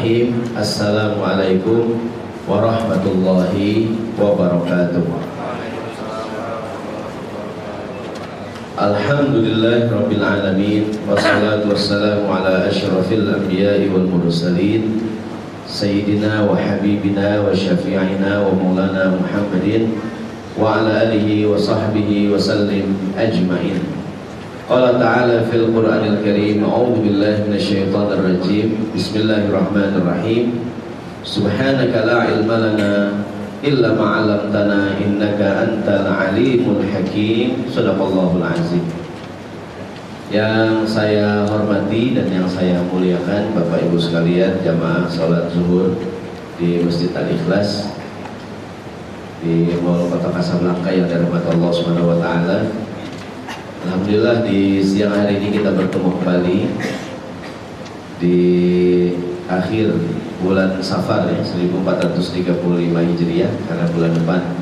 Bismillahirrahmanirrahim. Assalamualaikum warahmatullahi wabarakatuh. Alhamdulillahirabbil alamin, wassalatu wassalamu ala asyrafil anbiya'i wal mursalin, sayyidina wa habibina wa syafi'ina wa maulana Muhammadin wa ala alihi wa sahbihi wa sallim ajma'in. Qala ta'ala fil Qur'anil Karim, a'udzu billahi minasyaitonir rajim. Bismillahirrahmanirrahim. Subhanaka la ilma lana illa ma 'allamtana innaka antal alimul hakim. Shadaqallahul azim. Yang saya hormati dan yang saya muliakan Bapak Ibu sekalian, jamaah salat zuhur di Masjid Al-Ikhlas di Mall Kota Kasablanka yang dirahmati Allah Subhanahu wa taala. Alhamdulillah di siang hari ini kita bertemu kembali di akhir bulan Safar ya, 1435 Hijriah, karena bulan depan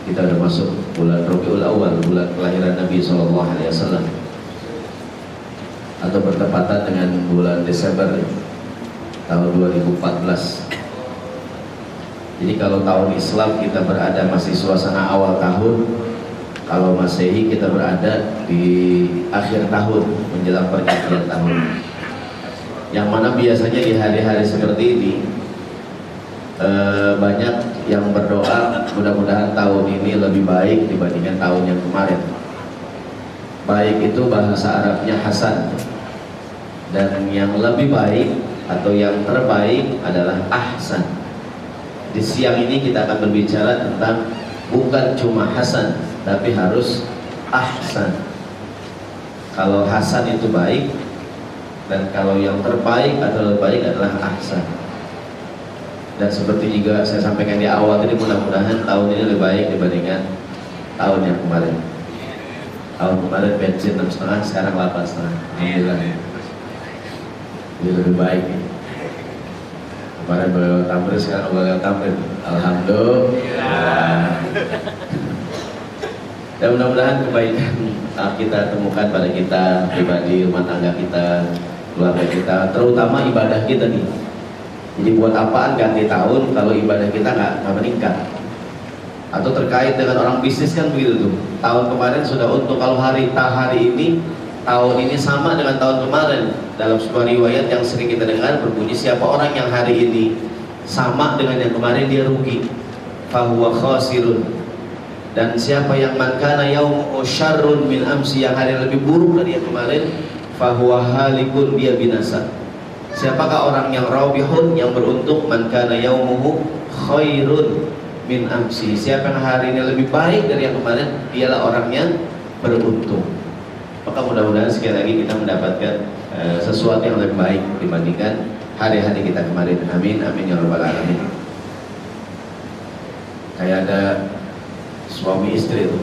kita sudah masuk bulan Rabiul Awal, bulan kelahiran Nabi SAW, atau bertepatan dengan bulan Desember tahun 2014. Jadi kalau tahun Islam kita berada masih suasana awal tahun, kalau Masehi kita berada di akhir tahun menjelang pergantian tahun. Yang mana biasanya di hari-hari seperti ini banyak yang berdoa mudah-mudahan tahun ini lebih baik dibandingkan tahun yang kemarin. Baik itu bahasa Arabnya hasan, dan yang lebih baik atau yang terbaik adalah ahsan. Di siang ini kita akan berbicara tentang bukan cuma hasan, tapi harus ahsan. Kalau hasan itu baik, dan kalau yang terbaik atau terbaik adalah ahsan. Dan seperti juga saya sampaikan di awal tadi, mudah-mudahan tahun ini lebih baik dibandingkan tahun yang kemarin. Tahun kemarin bensin 6,5, sekarang 8,5. Alhamdulillah. Ini lebih baik nih. Kemarin boleh tamrin, sekarang boleh tamrin. Alhamdulillah. Dan mudah-mudahan kebaikan kita temukan pada kita pribadi, rumah tangga kita, keluarga kita, terutama ibadah kita nih. Jadi buat apaan ganti tahun kalau ibadah kita nggak meningkat? Atau terkait dengan orang bisnis kan begitu tuh. Tahun kemarin sudah untung, kalau hari ini tahun ini sama dengan tahun kemarin. Dalam sebuah riwayat yang sering kita dengar berbunyi, siapa orang yang hari ini sama dengan yang kemarin dia rugi, fahuwa khasirun. Dan siapa yang man kana yaumu syarrun min amsi, yang hari lebih buruk dari yang kemarin, fahuwa halikun, dia binasa. Siapakah orang yang rabihun, yang beruntung? Man kana yaumuhu khairun min amsi, siapa yang hari ini lebih baik dari yang kemarin, dialah orang yang beruntung. Maka mudah-mudahan sekali lagi kita mendapatkan sesuatu yang lebih baik dibandingkan hari-hari kita kemarin. Amin, amin ya rabbal alamin. Kayak ada suami istri itu,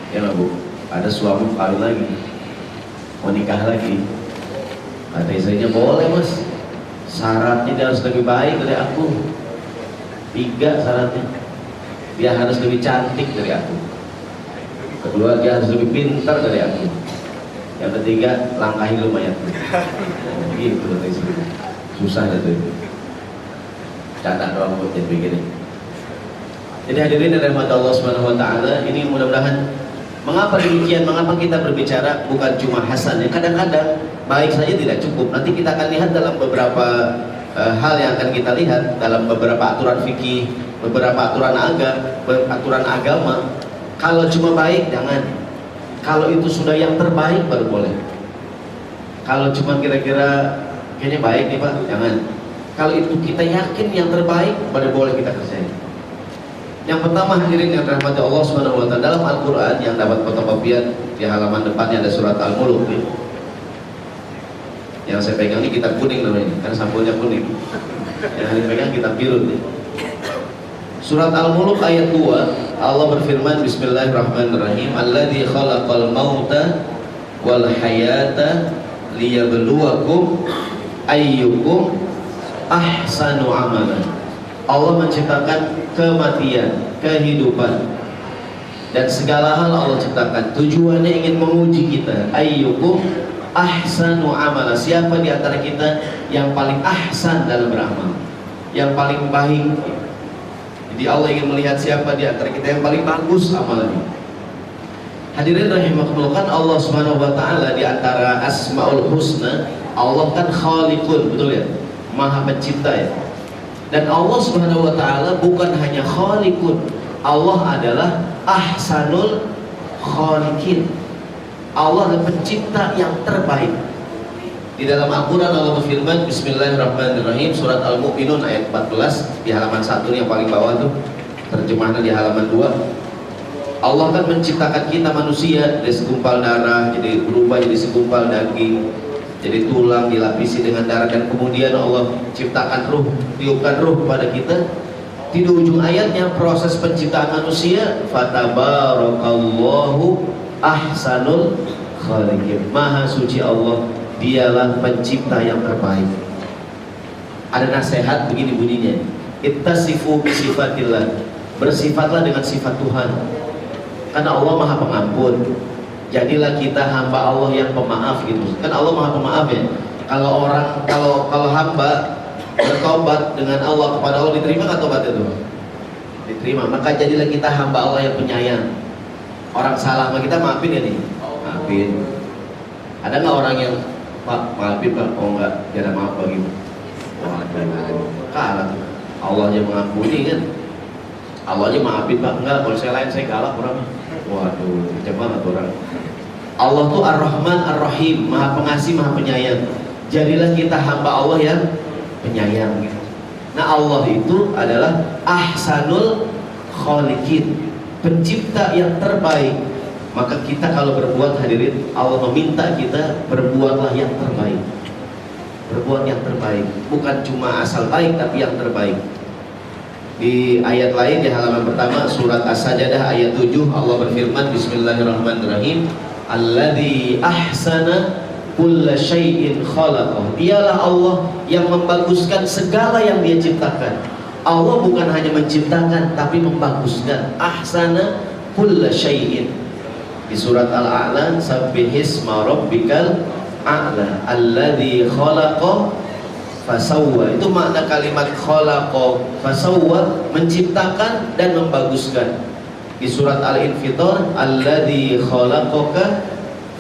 ya nggak Bu? Ada suami kawin lagi, mau nikah lagi. Kata istrinya, boleh mas, syaratnya dia harus lebih baik dari aku. 3 syaratnya, dia harus lebih cantik dari aku. Kedua, dia harus lebih pintar dari aku. Yang ketiga, langkahi lumayan. Gitu kata istrinya. Susah itu. Canda doang buat jadi begini. Jadi hadirin dari rahmat Allah Subhanahu wa taala, ini mudah-mudahan mengapa demikian, mengapa kita berbicara bukan cuma hasan ya. Kadang-kadang baik saja tidak cukup. Nanti kita akan lihat dalam beberapa hal yang akan kita lihat dalam beberapa aturan fikih, beberapa aturan agama. Kalau cuma baik jangan. Kalau itu sudah yang terbaik baru boleh. Kalau cuma kira-kira kayaknya baik nih Pak, jangan. Kalau itu kita yakin yang terbaik baru boleh kita kerjain. Yang pertama hadirin yang dirahmati Allah Subhanahu wa taala, dalam Al-Qur'an yang dapat fotokopian di halaman depannya ada surat Al-Mulk. Yang saya pegang ini kitab kuning namanya, kan sampulnya kuning. Yang dipegang kitab biru nih. Surat Al-Mulk ayat 2, Allah berfirman, Bismillahirrahmanirrahim, Alladzi khalaqal mauta wal hayata liyabluwakum ayyukum ahsanu amalan. Allah menciptakan kematian, kehidupan, dan segala hal Allah ciptakan. Tujuannya ingin menguji kita. Ayyukum ahsanu amala. Siapa di antara kita yang paling ahsan dalam beramal, yang paling baik. Jadi Allah ingin melihat siapa di antara kita yang paling bagus amalnya. Hadirin rahimakumullah, kan Allah Subhanahu wa taala di antara Asmaul Husna, Allah kan Khaliqun, betul ya? Maha pencipta ya. Dan Allah Subhanahu wa taala bukan hanya Khaliqun, Allah adalah Ahsanul Khaliqin. Allah adalah pencipta yang terbaik. Di dalam Al-Quran Allah berfirman, Bismillahirrahmanirrahim, surat Al-Mu'minun ayat 14 di halaman 1 yang paling bawah tuh, terjemahannya di halaman 2. Allah kan menciptakan kita manusia dari segumpal darah, jadi berubah jadi segumpal daging, jadi tulang dilapisi dengan darah, dan kemudian Allah ciptakan ruh, tiupkan ruh kepada kita. Di ujung ayatnya proses penciptaan manusia, fatabarakallahu ahsanul khaliqin. Maha suci Allah, dialah pencipta yang terbaik. Ada nasihat begini bunyinya, ittasifu bisifatillah, bersifatlah dengan sifat Tuhan. Karena Allah Maha Pengampun, jadilah kita hamba Allah yang pemaaf gitu. Kan Allah Maha Pemaaf ya. Kalau hamba bertobat dengan Allah kepada Allah, diterima nggak tobat itu? Diterima. Maka jadilah kita hamba Allah yang penyayang. Orang salah sama kita maafin ya nih? Maafin. Ada nggak orang yang Pak maafin Pak? Oh nggak, dia ada maaf bagimu. Wah, kalah tuh. Allah aja mengampuni kan? Allah aja maafin Pak, enggak, kalau saya lain saya galak orangnya. Waduh, macam banget orang. Allah tuh Ar-Rahman Ar-Rahim, Maha Pengasih, Maha Penyayang. Jadilah kita hamba Allah yang penyayang gitu. Nah, Allah itu adalah Ahsanul Khaliqin, pencipta yang terbaik. Maka kita kalau berbuat, hadirin, Allah meminta kita berbuatlah yang terbaik. Berbuat yang terbaik, bukan cuma asal baik tapi yang terbaik. Di ayat lain di halaman pertama surat As-Sajdah ayat 7 Allah berfirman, Bismillahirrahmanirrahim, alladzi ahsana kulla syai'in khalaqah. Dialah Allah yang membaguskan segala yang Dia ciptakan. Allah bukan hanya menciptakan tapi membaguskan. Ahsana kulla syai'in. Di surat Al-A'la, sabbihisma rabbikal a'la alladzi khalaqa fasawwa. Itu makna kalimat khalaqa fasawwa, menciptakan dan membaguskan. Di surat Al-Infitar, alladzi khalaqaka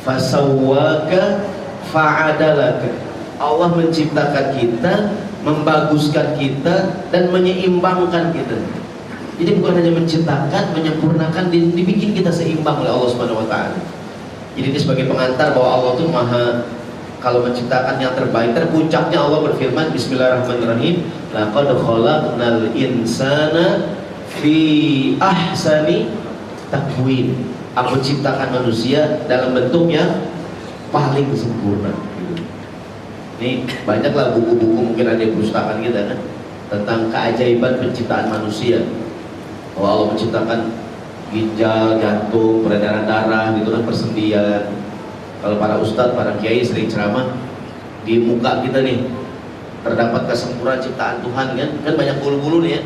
fasawwaka fa'adalaka. Allah menciptakan kita, membaguskan kita dan menyeimbangkan kita. Jadi bukan hanya menciptakan, menyempurnakan, dibikin kita seimbang oleh Allah Subhanahu wa taala. Jadi ini sebagai pengantar bahwa Allah itu Maha, kalau menciptakan yang terbaik. Terpuncaknya Allah berfirman, Bismillahirrahmanirrahim, laqad khalaqnal insana fi ahsani taqwim. Aku ciptakan manusia dalam bentuk yang paling sempurna. Ini banyaklah buku-buku, mungkin ada di perpustakaan kita kan, tentang keajaiban penciptaan manusia. Bahwa Allah menciptakan ginjal, jantung, peredaran darah, gitu kan, persendian. Kalau para ustadz, para kiai sering ceramah, di muka kita nih terdapat kesempurnaan ciptaan Tuhan kan banyak bulu-bulu nih ya,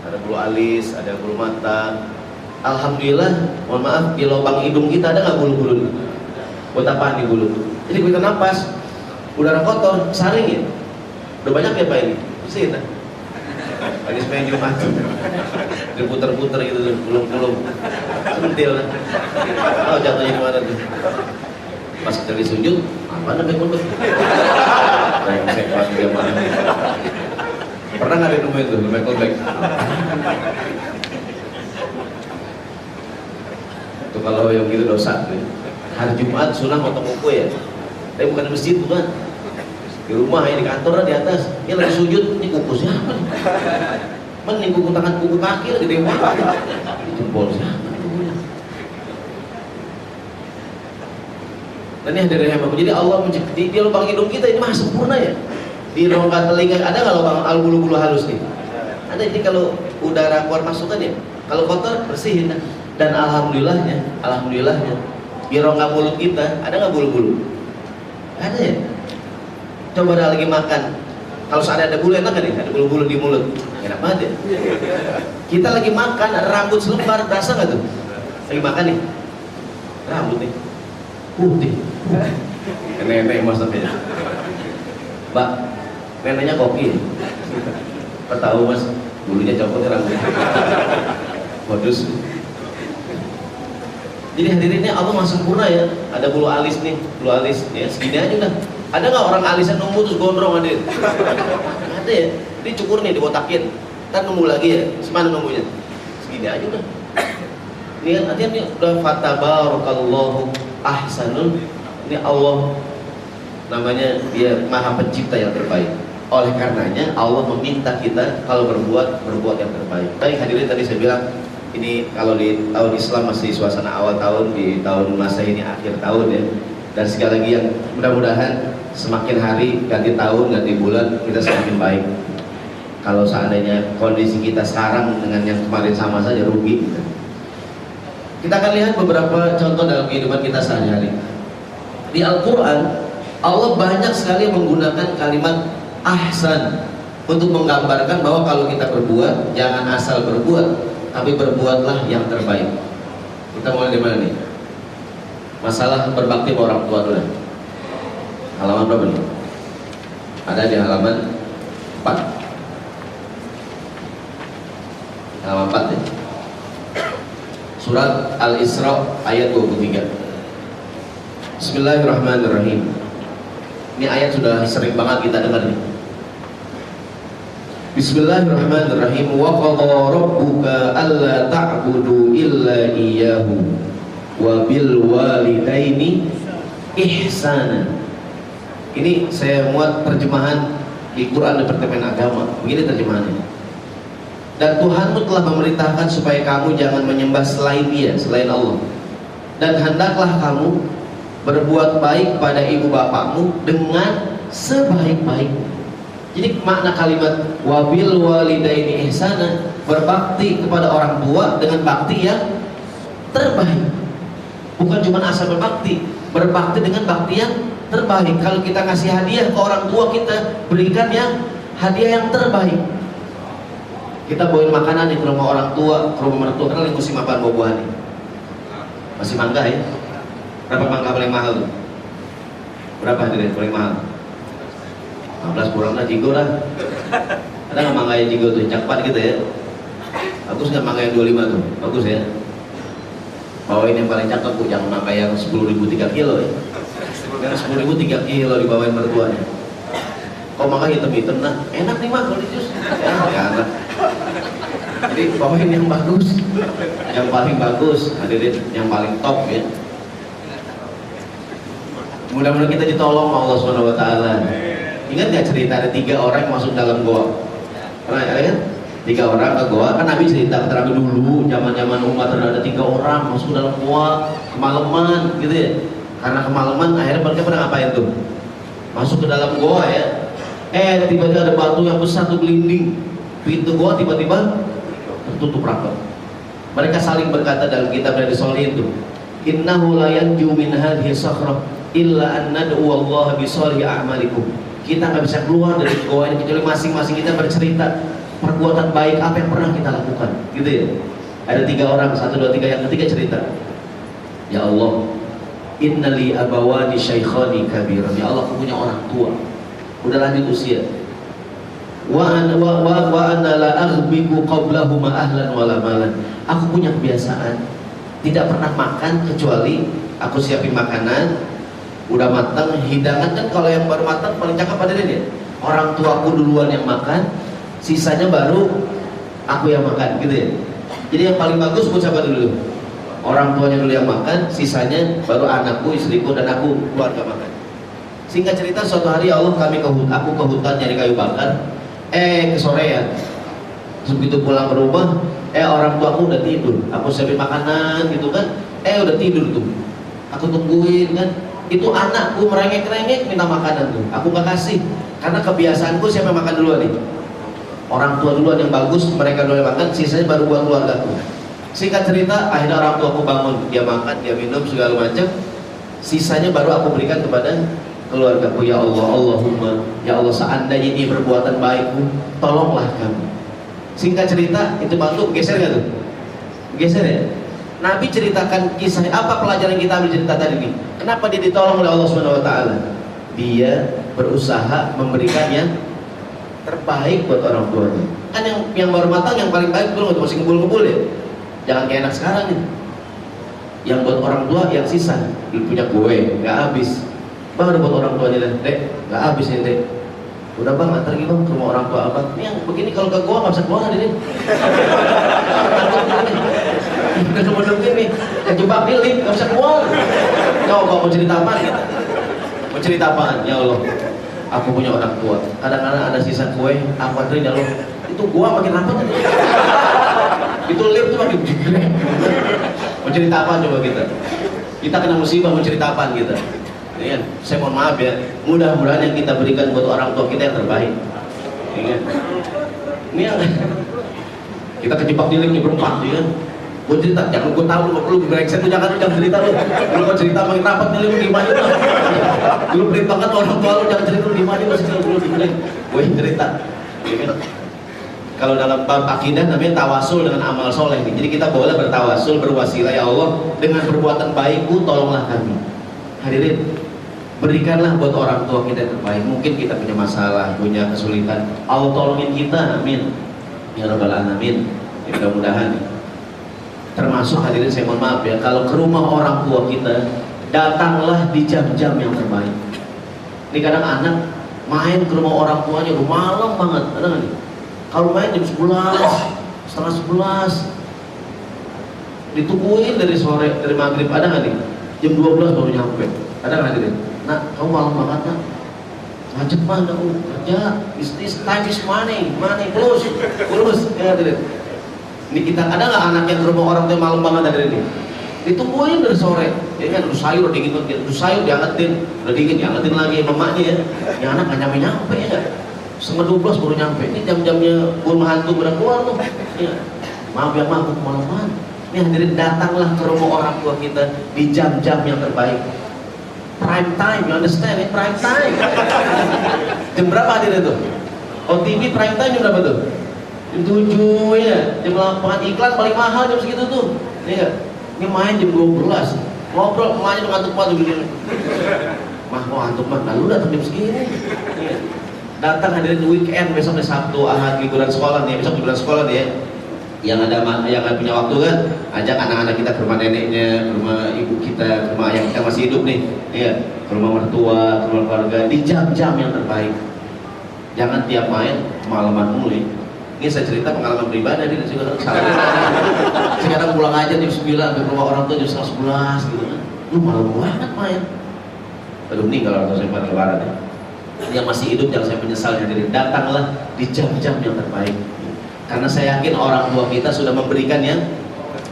ada bulu alis, ada bulu mata. Alhamdulillah, mohon maaf, di lubang hidung kita ada nggak bulu-bulu? Buat apaan nih bulu? Jadi kita napas, udara kotor, saring ya. Udah banyak ya Pak ini? Bersihin lah. Lagi sepanjang Jumat, diputer-puter gitu, belum sentil lah. Oh, jatuhnya di mana tuh? Pas dari sujud, apa namanya mulut? Brengsek banget dia mana? Pernah nggak di rumah itu, lembek-lembek? Itu kalau yang gitu dosa. Hari Jumat sunnah potong kuku ya, tapi bukan di masjid bukan. Di rumah ya, di kantor di atas. Ini lagi sujud, ini kuku siapa nih? Mending kuku tangan, kuku kaki lagi di mana? Jempol siapa? Dan ini hadirin yang jadi Allah di lubang hidung kita ini mah sempurna ya. Di rongga telinga ada nggak lubang bulu-bulu halus nih? Ada. Jadi kalau udara keluar masuk kan ya, kalau kotor bersihin. Dan alhamdulillahnya di rongga mulut kita ada nggak bulu-bulu? Ada ya. Coba ada lagi makan, kalau ada bulu enak nggak nih? Ada bulu-bulu di mulut, enak banget ya. Kita lagi makan, ada rambut selembar, berasa nggak tuh? Lagi makan nih, rambut nih putih. Nenek maksudnya. Mbak, neneknya koki. Tahu mas, bulunya copot rambut. Modus. Jadi hadirinnya Allah masih sempurna ya. Ada bulu alis nih, bulu alis ya segini aja udah. Ada nggak orang alisan nunggu terus gondrong hadir? Ada ya. Ini cukur nih dibotakin. Kan nunggu lagi ya. Semana nunggunya? Segini aja udah. Ini kan artinya ini udah fatabarakallahu ahsanul. Ini Allah namanya dia Maha Pencipta yang terbaik. Oleh karenanya Allah meminta kita kalau berbuat yang terbaik. Baik hadirin, tadi saya bilang ini kalau di tahun Islam masih suasana awal tahun, di tahun masa ini akhir tahun ya. Dan sekali lagi yang mudah-mudahan semakin hari ganti tahun ganti bulan kita semakin baik. Kalau seandainya kondisi kita sekarang dengan yang kemarin sama saja rugi kita. Kita akan lihat beberapa contoh dalam kehidupan kita sehari-hari. Di Al-Quran Allah banyak sekali menggunakan kalimat ahsan untuk menggambarkan bahwa kalau kita berbuat jangan asal berbuat, tapi berbuatlah yang terbaik. Kita mulai dari mana nih? Masalah berbakti pada orang tua dulu. Halaman berapa nih? Ada di halaman 4. Halaman 4 ya. Surat Al-Isra ayat 23. Bismillahirrahmanirrahim. Ini ayat sudah sering banget kita dengar nih. Bismillahirrahmanirrahim. Wa qadha rabbuka alla ta'budu illa iyyahu wa bil walidaini ihsana. Ini saya muat terjemahan di Quran Departemen Agama. Begini terjemahannya. Dan Tuhanmu telah memerintahkan supaya kamu jangan menyembah selain Dia, selain Allah. Dan hendaklah kamu berbuat baik pada ibu bapakmu dengan sebaik-baiknya. Jadi makna kalimat wabil walidaini ihsana, berbakti kepada orang tua dengan bakti yang terbaik. Bukan cuma asal berbakti dengan bakti yang terbaik. Kalau kita ngasih hadiah ke orang tua kita, berikan yang hadiah yang terbaik. Kita bawain makanan di rumah orang tua, ke rumah mertua, kan lagi musim apaan buah-buahan nih? Masih mangga ya? Berapa mangga paling mahal tuh? Berapa hadirin paling mahal? 15 kurang lah, jigo lah. Ada nggak mangga yang jigo tuh, cakpat gitu ya? Bagus nggak mangga yang 25 tuh? Bagus ya? Bawain yang paling cakep bu, jangan mangga yang 10.000 3 kilo ya? Yang 10.000 3 kilo dibawain mertuanya. Kok mangga hitam-hitam nah? Enak nih mah kalau di jus. Ya enak. Jadi bawain yang bagus, yang paling bagus, hadirin, yang paling top ya. Mudah-mudahan kita ditolong Allah Subhanahu wa taala. Ingat nggak cerita ada 3 orang yang masuk dalam goa? Pernah ya kan? 3 orang ke goa, kan Nabi cerita terakhir dulu, zaman-zaman umat ada 3 orang masuk dalam goa kemalaman gitu ya. Karena kemalaman akhirnya mereka pada ngapain tuh? Masuk ke dalam goa ya. Tiba-tiba ada batu yang besar tuh gelinding. Pintu goa tiba-tiba tertutup rapat. Mereka saling berkata dalam kitab dari Solihin itu, innahu la yanju min hadhihi sakhrah illa an nad'u Allah bi shalih a'malikum. Kita nggak bisa keluar dari goa ini kecuali masing-masing kita bercerita perbuatan baik apa yang pernah kita lakukan, gitu ya. Ada 3 orang, 1, 2, 3, yang ketiga cerita, ya Allah, innali abawani syaikhani kabiran. Ya Allah, aku punya orang tua, udah lanjut usia. Wa ana la aghbiku qablahuma ahlan wala malan. Aku punya kebiasaan tidak pernah makan kecuali aku siapin makanan udah matang, hidangan kan kalau yang baru matang paling cakep pada dia. Orang tuaku duluan yang makan, sisanya baru aku yang makan, gitu ya. Jadi yang paling bagus buat siapa dulu? Orang tuanya dulu yang makan, sisanya baru anakku, istriku dan aku keluarga makan. Singkat cerita, suatu hari Allah aku ke hutan nyari kayu bakar. Kesorean. Terus begitu pulang ke rumah, orang tua aku udah tidur. Aku siapin makanan gitu kan, udah tidur tuh. Aku tungguin kan, itu anakku merengek-rengek minta makanan tuh. Aku gak kasih, karena kebiasaanku siapa makan duluan nih? Orang tua duluan yang bagus, mereka duluan yang makan, sisanya baru buat keluarga aku. Singkat cerita, akhirnya orang tua aku bangun, dia makan, dia minum segala macam, sisanya baru aku berikan kepada keluargaku. Ya Allah, Allahumma, ya Allah, seandainya ini perbuatan baikku, tolonglah kami. Singkat cerita, itu batu geser gak tuh? Geser ya? Nabi ceritakan kisah apa pelajaran kita ambil cerita tadi ini? Kenapa dia ditolong oleh Allah Subhanahu Wa Taala? Dia berusaha memberikan yang terbaik buat orang tuanya. Kan yang baru matang yang paling baik belum masih ngumpul-ngumpul ya. Jangan kayak anak sekarang nih. Yang buat orang tua yang sisa, dia punya kue nggak habis. Bang udah buat orang tua nih, Dek, nggak habis nih, Dek. Udah bang, antar lagi bang ke rumah orang tua abang. Ini yang begini kalau ke gua nggak bisa keluar ini. Udah kemudian begini, kejebak di lift nggak bisa keluar. Coba mau cerita apa gitu? Mau cerita apaan? Ya Allah, aku punya orang tua. Kadang-kadang ada sisa kue, aku anterin ya Allah. Itu gua makin rapat. Itu lift tuh makin jegrek. Mau cerita apa coba kita? Kita kena musibah mau cerita apaan kita? Ya, saya mohon maaf ya, mudah-mudahan yang kita berikan buat orang tua kita yang terbaik. Ya, ini yang kita kejebak di linknya berempat, ya. Gue cerita, jangan gue tahu lu brengsek tuh jangan cerita lu. Lu mau cerita main rapat di link gimana tuh? Lu perintahkan orang tua lu jangan cerita lu gimana masih lu di link. Gue cerita. Ya, kalau dalam bab akidah namanya tawasul dengan amal soleh. Jadi kita boleh bertawasul, berwasilah, ya Allah dengan perbuatan baikku tolonglah kami. Hadirin, berikanlah buat orang tua kita yang terbaik. Mungkin kita punya masalah, punya kesulitan, Allah tolongin kita, amin ya rabbal alamin. Ya, mudah-mudahan. Termasuk hadirin saya mohon maaf ya, kalau ke rumah orang tua kita, datanglah di jam-jam yang terbaik. Ini kadang anak main ke rumah orang tuanya udah malam banget, ada nggak nih? Kalau main jam 11, setengah 11, ditungguin dari sore, dari maghrib, ada nggak nih? Jam 12 baru nyampe, ada nggak nih? Nah, kamu malam banget nak? Macet mana? Kerja, bisnis, time is money, plus, ya hadirin. Ini kita ada nggak anak yang ke rumah orang tua malam banget hadirin ini? Ditungguin dari sore, ya kan? Udah sayur dingin, udah sayur diangetin, udah dingin diangetin lagi mamanya ya. Ya anak nggak nyampe ya. Setengah 12 baru nyampe. Ini jam-jamnya burung hantu udah keluar tuh. Ya. Maaf ya maaf, kemalaman. Ini hadirin datanglah ke rumah orang tua kita di jam-jam yang terbaik. Prime time, you understand? Ini prime time. Jam berapa hadirin tuh? OTV prime time jam berapa tuh? Jam 7 ya. Jam 8 iklan paling mahal jam segitu tuh. Iya. Ini main jam 12. Ngobrol emaknya tuh ngantuk-ngantuk begini. Mah mau ngantuk mah, lalu datang jam segini. Iya. Datang hadirin weekend, besok nih Sabtu, Ahad, liburan sekolah nih, besok liburan sekolah nih ya. Yang punya waktu kan, ajak anak-anak kita ke rumah neneknya, ke rumah ibu kita, ke rumah yang kita masih hidup nih, ya, ke rumah mertua, ke rumah keluarga, di jam-jam yang terbaik. Jangan tiap main malaman mulu. Ini saya cerita pengalaman pribadi nih, sekarang pulang aja jam 9 ke rumah orang tua jam 11 gitu kan. Lu malam banget main. Aduh nih kalau orang tua saya pada lebaran ya. Yang masih hidup jangan saya menyesalnya diri, datanglah di jam-jam yang terbaik. Karena saya yakin orang tua kita sudah memberikan yang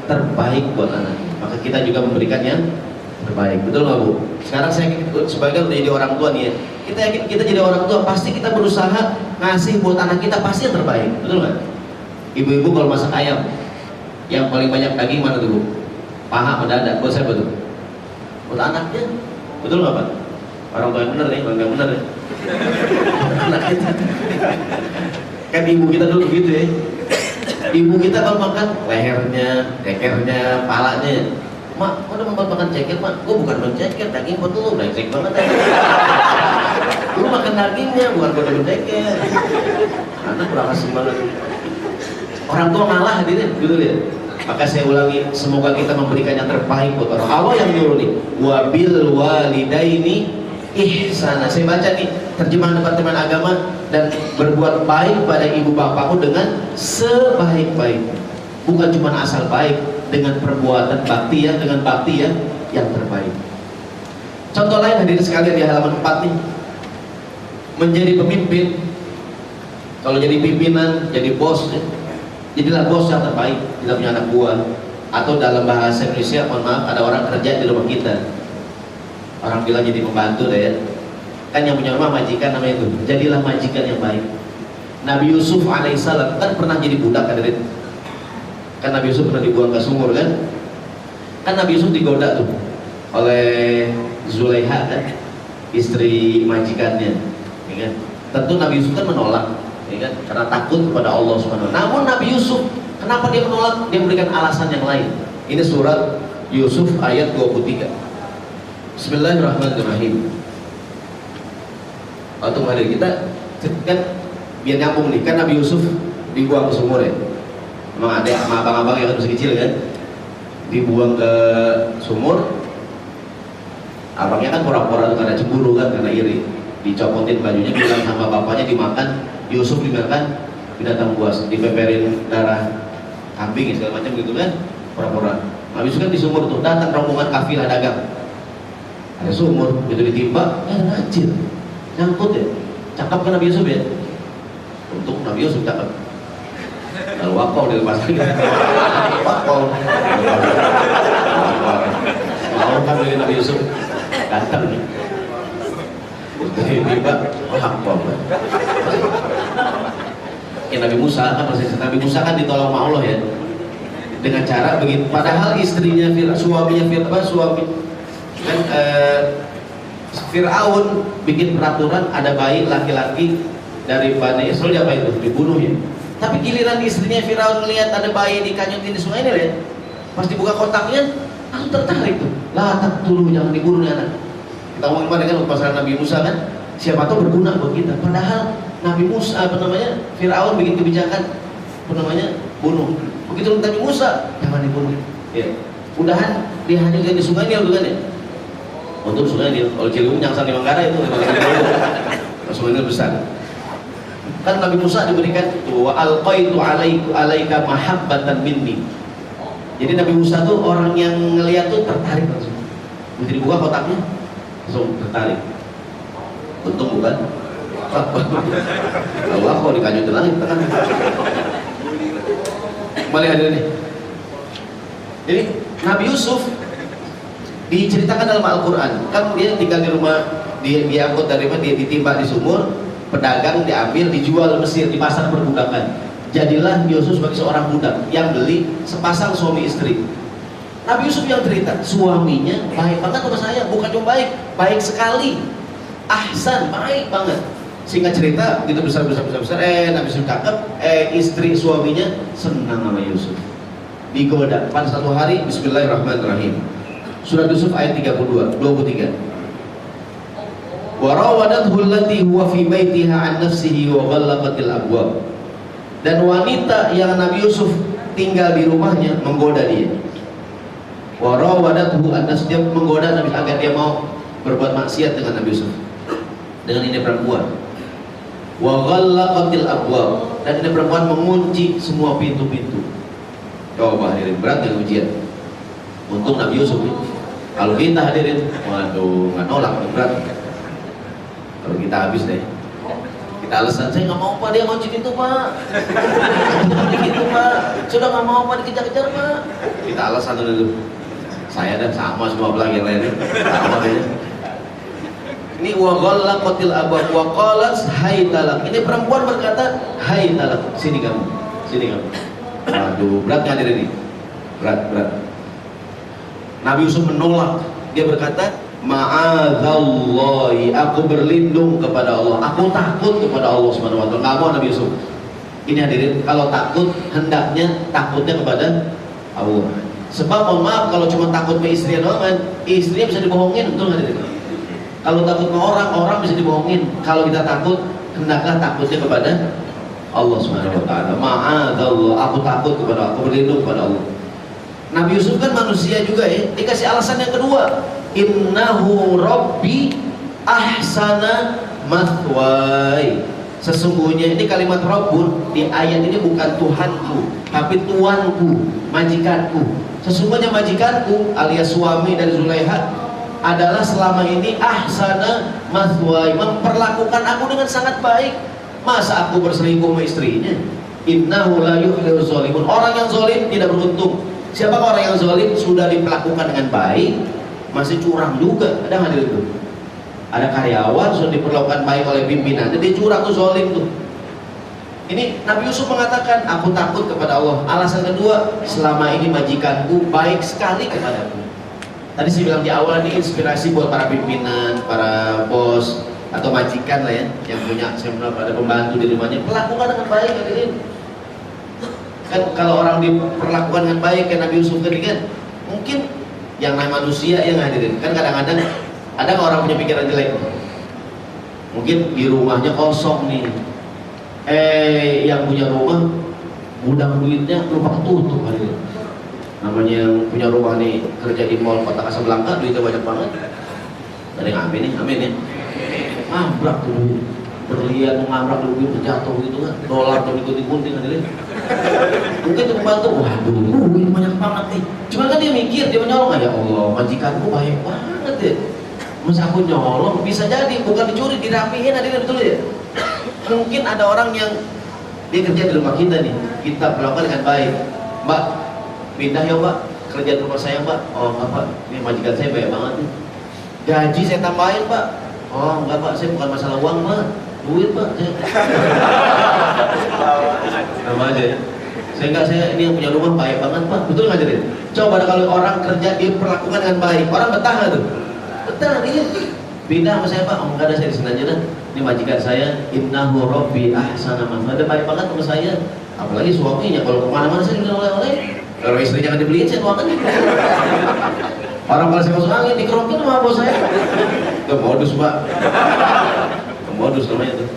terbaik buat anak, maka kita juga memberikan yang terbaik. Betul nggak Bu? Sekarang saya sebagai jadi orang tua nih ya, kita yakin kita jadi orang tua pasti kita berusaha ngasih buat anak kita pasti yang terbaik. Betul nggak? Ibu-ibu kalau masak ayam yang paling banyak daging mana tuh Bu? Paha mendadak. Buat siapa tuh? Buat anaknya. Betul nggak Pak? Orang tua yang benar nih, orang yang benar ya. Anak kita. Kan ibu kita dulu begitu ya. Ibu kita kalau makan lehernya, cekernya, palanya. Mak, kok udah makan ceker mak? Gue bukan menceker, daging buat lu, brengsek banget ya. Lu makan dagingnya, bukan buat menceker. Anak kurang asem banget. Orang tua ngalah hadirin, gitu ya. Maka saya ulangi, semoga kita memberikan yang terbaik buat orang. Allah yang nyuruh nih, wabil walidaini ihsana. Saya baca nih terjemahan Departemen Agama, dan berbuat baik pada ibu bapakmu dengan sebaik-baik. Bukan cuma asal baik, dengan perbuatan bakti ya, yang terbaik. Contoh lain hadirin sekalian di halaman 4 nih. Menjadi pemimpin, kalau jadi pimpinan, jadi bos ya. Jadilah bos yang terbaik, tidak punya anak buah. Atau dalam bahasa Indonesia, mohon maaf, ada orang kerja di rumah kita. Orang bilang jadi pembantu deh ya. Kan yang punya rumah majikan namanya itu. Jadilah majikan yang baik. Nabi Yusuf alaihissalam kan pernah jadi budak hadirin. Kan Nabi Yusuf pernah dibuang ke sumur kan. Kan Nabi Yusuf digoda tuh oleh Zulaiha kan, istri majikannya, ya kan? Tentu Nabi Yusuf kan menolak, ya kan? Karena takut kepada Allah Subhanahu wa Ta'ala. Namun Nabi Yusuf, kenapa dia menolak? Dia memberikan alasan yang lain. Ini surat Yusuf ayat 23. Bismillahirrahmanirrahim. Waktu hari kita kan biar nyambung nih, kan Nabi Yusuf dibuang ke sumur ya. Emang ada sama abang-abang yang masih kecil kan, dibuang ke sumur. Abangnya kan pura-pura karena cemburu kan, karena iri. Dicopotin bajunya, bilang sama bapaknya dimakan. Yusuf dimakan binatang buas, dipeperin darah kambing segala macam gitu kan, pura-pura. Nabi Yusuf kan di sumur tuh, datang rombongan kafilah dagang. Ada sumur, begitu ditimpa, ngacir, nyangkut ya. Cakep kan Nabi Yusuf ya? Untuk Nabi Yusuf cakep. Lalu wakau dilepas lagi. Wakau. Mau kan dari Nabi Yusuf datang nih. Tiba-tiba wakau. Ya Nabi Musa kan proses Nabi Musa kan ditolong sama Allah ya. Dengan cara begitu. Padahal istrinya suami kan Fir'aun bikin peraturan ada bayi laki-laki dari Bani Israel apa itu dibunuh ya. Tapi giliran istrinya Fir'aun melihat ada bayi dikanyutin di sungai ini ya, pas dibuka kotaknya langsung tertarik tuh. Lah tak dulu jangan dibunuh nih anak. Kita ngomongin kemarin kan pasaran Nabi Musa kan, siapa tahu berguna buat kita. Padahal Nabi Musa Fir'aun bikin kebijakan bunuh. Begitu Nabi Musa jangan dibunuh. Ya. Udahan dihanyutkan di sungai Nil bukan ya? Untuk sungai Nil, kalau Ciliwung Nyangsang di Manggarai itu sungai Nil besar. Kan Nabi Musa diberikan wa alqaitu alaika mahabbatan minni. Jadi Nabi Musa tuh orang yang ngeliat tuh tertarik langsung. Begitu dibuka kotaknya langsung tertarik. Untung bukan. Allah kok dikanyutin lagi kan. Kembali hadir nih. Jadi Nabi Yusuf diceritakan dalam Al-Quran, kan dia tinggal di rumah, dia diangkut dari mana, dia ditimpa di sumur, pedagang diambil, dijual Mesir di pasar perbudakan. Jadilah Yusuf sebagai seorang budak yang beli sepasang suami istri. Nabi Yusuf yang cerita, suaminya baik banget sama saya, bukan cuma baik, baik sekali, ahsan, baik banget. Singkat cerita, begitu besar, Nabi Yusuf cakep, istri suaminya senang sama Yusuf, digoda. Pada satu hari, Bismillahirrahmanirrahim. Surat Yusuf ayat 23. Wa rawadathu allati huwa fi baitiha an nafsihi wa ghallaqatil abwab. Dan wanita yang Nabi Yusuf tinggal di rumahnya menggoda dia. Wa rawadathu dia menggoda Nabi agar dia mau berbuat maksiat dengan Nabi Yusuf. Dengan ini perempuan. Wa ghallaqatil abwab, dan ini perempuan mengunci semua pintu-pintu. Coba hadirin, berat dengan ujian. Untung Nabi Yusuf ini. Kalau kita hadirin, waduh, nggak nolak, berat. Kalau kita habis deh, kita alasan, saya nggak mau Pak, dia ngunci pintu Pak, gitu Pak, sudah nggak mau Pak, dikejar-kejar Pak. Kita alasan dulu. Saya dan sama semua pelanggan lainnya, sama deh. Ini wa ghallaqatil abwab wa qalat hai talak. Ini perempuan berkata, hai talak, sini kamu. Waduh, berat nggak hadirin ini? Berat. Nabi Yusuf menolak. Dia berkata, ma'adzallahi, aku berlindung kepada Allah, aku takut kepada Allah Subhanahu wa taala. Enggak mau Nabi Yusuf. Ini hadirin, kalau takut hendaknya takutnya kepada Allah. Sebab mohon maaf, kalau cuma takut ke istrinya doang kan, istrinya bisa dibohongin, betul hadirin. Kalau takut ke orang bisa dibohongin. Kalau kita takut, hendaklah takutnya kepada Allah Subhanahu wa taala. Ma'adzallah, aku takut kepada Allah, aku berlindung kepada Allah. Nabi Yusuf kan manusia juga ya, dikasih alasan yang kedua, innahu rabbi ahsana mathwai. Sesungguhnya ini kalimat Rabbun di ayat ini bukan Tuhanku, tapi tuanku, majikanku. Sesungguhnya majikanku alias suami dari Zulaikha adalah selama ini ahsana mathwai, memperlakukan aku dengan sangat baik. Masa aku berselingkuh sama istrinya? Innahu la yuflihu zalimun. Orang yang zalim tidak beruntung. Siapa orang yang zalim sudah diperlakukan dengan baik, masih curang juga. Ada nggak itu? Ada karyawan sudah diperlakukan baik oleh pimpinan, jadi curang tuh, zalim tuh. Ini Nabi Yusuf mengatakan, aku takut kepada Allah. Alasan kedua, selama ini majikanku baik sekali kepadaku. Tadi saya bilang di awal, ini inspirasi buat para pimpinan, para bos atau majikan lah ya, yang punya ada pembantu di rumahnya, perlakukan dengan baik hadirin. Kan kalau orang diperlakukan dengan baik kayak Nabi Yusuf tadi kan, mungkin yang namanya manusia yang hadirin kan kadang-kadang ada nggak orang punya pikiran jelek, mungkin di rumahnya kosong nih, yang punya rumah gudang duitnya lupa ketutup hadirin. Namanya yang punya rumah nih kerja di mall kota Kasablanka, duitnya banyak banget, ada yang amin nih, amin ya, ngabrak tuh duit, berlian ngabrak duit terjatuh gitu kan, dolar tuh digunting-gunting hadirin. Mungkin itu membantu, waduh duit banyak banget nih, cuma kan dia mikir, dia menyolong, ya Allah majikanku baik banget ya, masa aku nyolong, bisa jadi bukan dicuri, dirapihin hadirin, betul ya. Mungkin ada orang yang dia kerja di rumah kita nih, kita perlakukan dengan baik, Mbak pindah ya Mbak, kerja di rumah saya Mbak. Oh enggak Pak, ini majikan saya baik banget nih, gaji saya tambahin Pak. Oh enggak Pak, saya bukan masalah uang Pak, duit Pak saya. Sama aja ya, saya ini yang punya rumah baik banget Pak, betul nggak jadi? Coba kalau orang kerja diperlakukan dengan baik, orang betah nggak tuh? Betah, ini pindah sama saya Pak. Oh enggak ada, saya di sini aja dah, ini majikan saya, innahu rabbi ahsana mathwaya, baik banget sama saya. Apalagi suaminya, kalau kemana-mana saya udah oleh-oleh. Kalau istri jangan dibeliin, saya tuakan. Orang kalau saya masuk angin, dikerokin sama bos saya. Itu modus Pak, itu modus namanya tuh.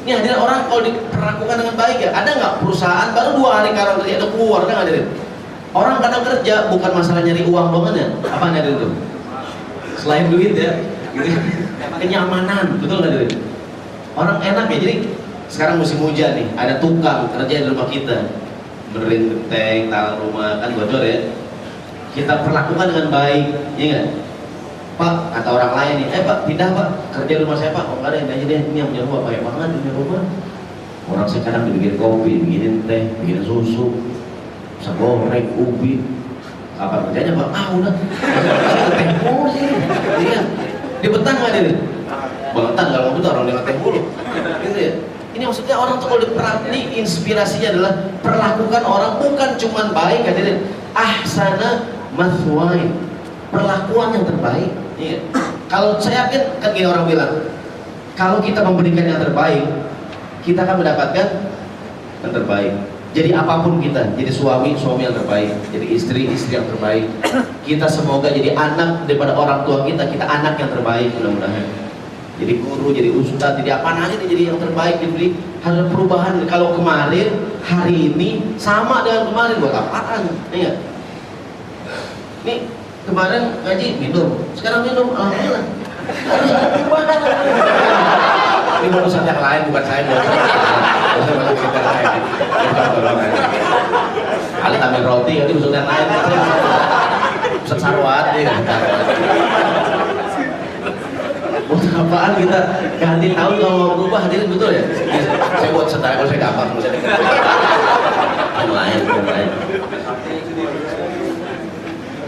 Ini hadirin, orang kalau diperlakukan dengan baik ya, ada nggak perusahaan baru 2 hari karang kerja udah keluar, kan hadirin? Orang kadang kerja bukan masalah nyari uang doang ya, apa hadirin itu? Selain duit ya, gitu. Kenyamanan, betul nggak hadirin? Orang enak ya, jadi sekarang musim hujan nih, ada tukang kerja di rumah kita, benerin genteng, talang rumah, kan bocor ya. Kita perlakukan dengan baik, ya nggak? Pak, kata orang lain nih, Pak pindah Pak, kerja di rumah saya Pak. Oh enggak ada, aja deh, ini yang punya rumah baik banget, punya rumah. Orang sekarang dibikin kopi, bikinin teh, bikinin susu, bisa goreng, ubi. Kapan kerjanya Pak? Ah udah, teh mulu sih. Iya, dia betah nggak dia? Betah, kalau mau betah orang dia teh mulu, gitu ya. Ini maksudnya orang tuh kalau ini inspirasinya adalah perlakukan orang bukan cuman baik, hadirin. Ahsana mathwaya, perlakuan yang terbaik. Iya. Kalau saya yakin kan gini orang bilang, kalau kita memberikan yang terbaik, kita akan mendapatkan yang terbaik. Jadi apapun kita, jadi suami yang terbaik, jadi istri yang terbaik. Kita semoga jadi anak daripada orang tua kita anak yang terbaik mudah-mudahan. Jadi guru, jadi ustadz, jadi apa aja jadi yang terbaik, diberi ada perubahan. Kalau kemarin, hari ini sama dengan kemarin, buat apaan? Iya. Nih kemarin ngaji minum, sekarang minum, alhamdulillah. Harus ada perubahan. Ini mau ustadz yang lain, bukan saya. Saya masuk kita lain. Ali tamil roti, ini ustadz yang lain. Ustadz Sarwat, ya. Buat apaan kita ganti tahun kalau mau berubah, hadirin, betul ya? Saya buat setara, kalau saya gampang. Yang lain.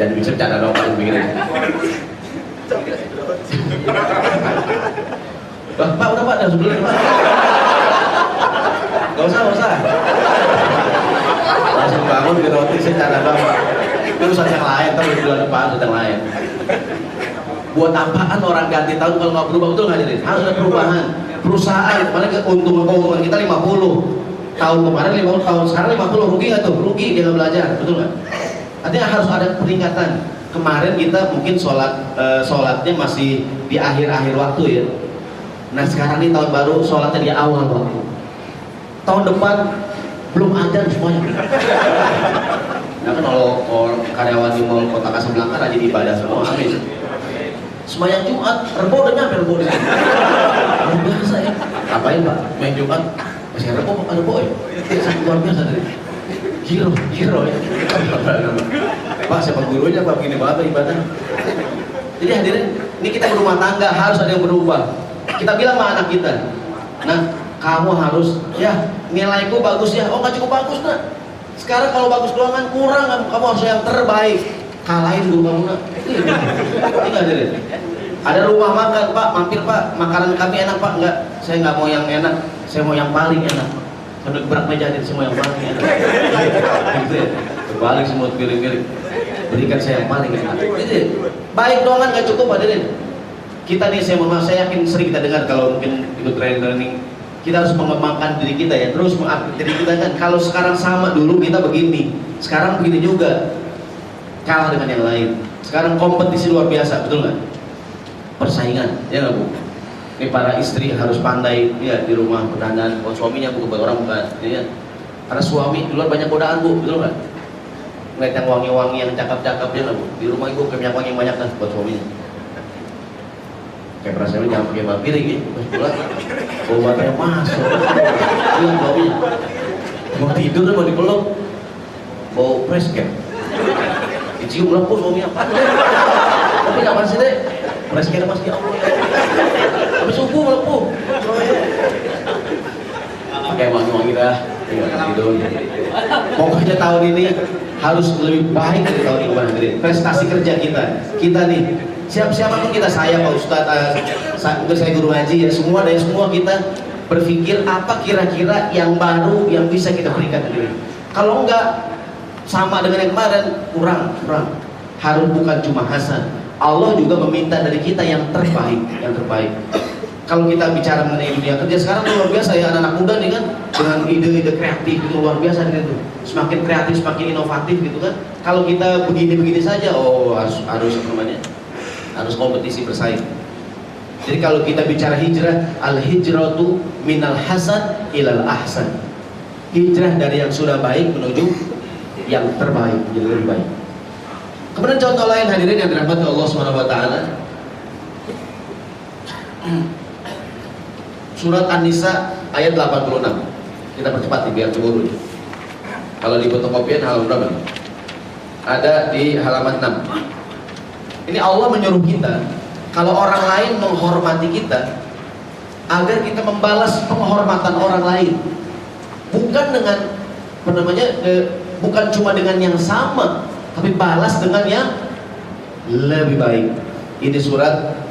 Dan bisa cara dong paling begini. Pak udah Pak, sebelumnya Pak. Gak usah. Langsung bangun di roti secara Bapak. Itu urusan yang lain, tapi bulan depan urusan yang lain. Buat apaan orang ganti tahun kalau nggak berubah, betul nggak jadi? Harus ada perubahan. Perusahaan, mana keuntungan kita 50 tahun kemarin 50 tahun sekarang 50, rugi nggak tuh? Rugi dia nggak belajar, betul nggak? Artinya harus ada peningkatan. Kemarin kita mungkin sholatnya masih di akhir-akhir waktu ya. Nah sekarang ini tahun baru sholatnya di awal waktu. Tahun depan belum azan semuanya. Nah kan kalau karyawan di mall kota Kasablanka rajin ibadah semua, amin. Semayang Jumat, Rebo udah nyampe Rebo di sini. Luar biasa ya. Apain Pak? Main Jumat, masih Rebo apa Rebo ya? Sangat luar biasa dari hero ya. Pak siapa gurunya Pak, begini banget ibadah. Jadi hadirin, ini kita berumah tangga harus ada yang berubah. Kita bilang sama anak kita, nah kamu harus, ya nilaiku bagus ya. Oh nggak cukup bagus nak. Sekarang kalau bagus doang kan kurang, kamu harus yang terbaik. Kalahin guru kamu nak. Ini nggak hadirin. Ada rumah makan Pak, mampir Pak, makanan kami enak Pak. Enggak, saya nggak mau yang enak, saya mau yang paling enak. Sambil berat meja jadi semua yang paling enak. Gitu ya. Terbalik semua pilih-pilih. Berikan saya yang paling enak. Gitu ya. Baik doang kan nggak cukup hadirin. Kita nih saya yakin sering kita dengar kalau mungkin ikut training, Kita harus mengembangkan diri kita ya, terus mengupgrade diri kita kan. Kalau sekarang sama, dulu kita begini, sekarang begini juga, kalah dengan yang lain. Sekarang kompetisi luar biasa, betul nggak? Persaingan, ya nggak Bu? Ini para istri harus pandai ya di rumah berdandan. Buat suaminya Bu, buat orang bukan, ya. Karena suami di luar banyak godaan Bu, betul nggak? Ngeliat yang wangi-wangi, yang cakep-cakep ya nggak Bu? Di rumah Ibu kayak wangi yang banyak dah buat suaminya. Kayak perasaan jangan pakai mapiri gitu, pas pulang bau matanya masuk, bilang baunya, mau tidur mau dipeluk, bau fresh cap, dicium lepus baunya apa? Tapi nggak masih deh, fresh cap masih Allah ya, tapi subuh melepuh, pakai wangi-wangi dah, tidur. Pokoknya tahun ini harus lebih baik dari tahun kemarin. Prestasi kerja kita nih. Siapa pun kita, saya Pak Ustadz, saya guru ngaji ya, semua kita berpikir apa kira-kira yang baru yang bisa kita berikan ke diri. Kalau enggak sama dengan yang kemarin, kurang. Harus bukan cuma hasan. Allah juga meminta dari kita yang terbaik. Kalau kita bicara mengenai dunia kerja sekarang luar biasa ya, anak-anak muda nih kan dengan ide-ide kreatif itu luar biasa gitu. Semakin kreatif, semakin inovatif gitu kan. Kalau kita begini-begini saja, harus kompetisi bersaing. Jadi kalau kita bicara hijrah, al-hijratu minal hasan ilal ahsan. Hijrah dari yang sudah baik menuju yang terbaik, jadi lebih baik. Kemudian contoh lain hadirin yang dirahmati Allah Subhanahu wa taala. Surat An-Nisa ayat 86. Kita percepat nih biar cemburu. Kalau di fotokopian halaman berapa? Ada di halaman 6. Ini Allah menyuruh kita, kalau orang lain menghormati kita, agar kita membalas penghormatan orang lain, bukan dengan bukan cuma dengan yang sama, tapi balas dengan yang lebih baik. Ini surat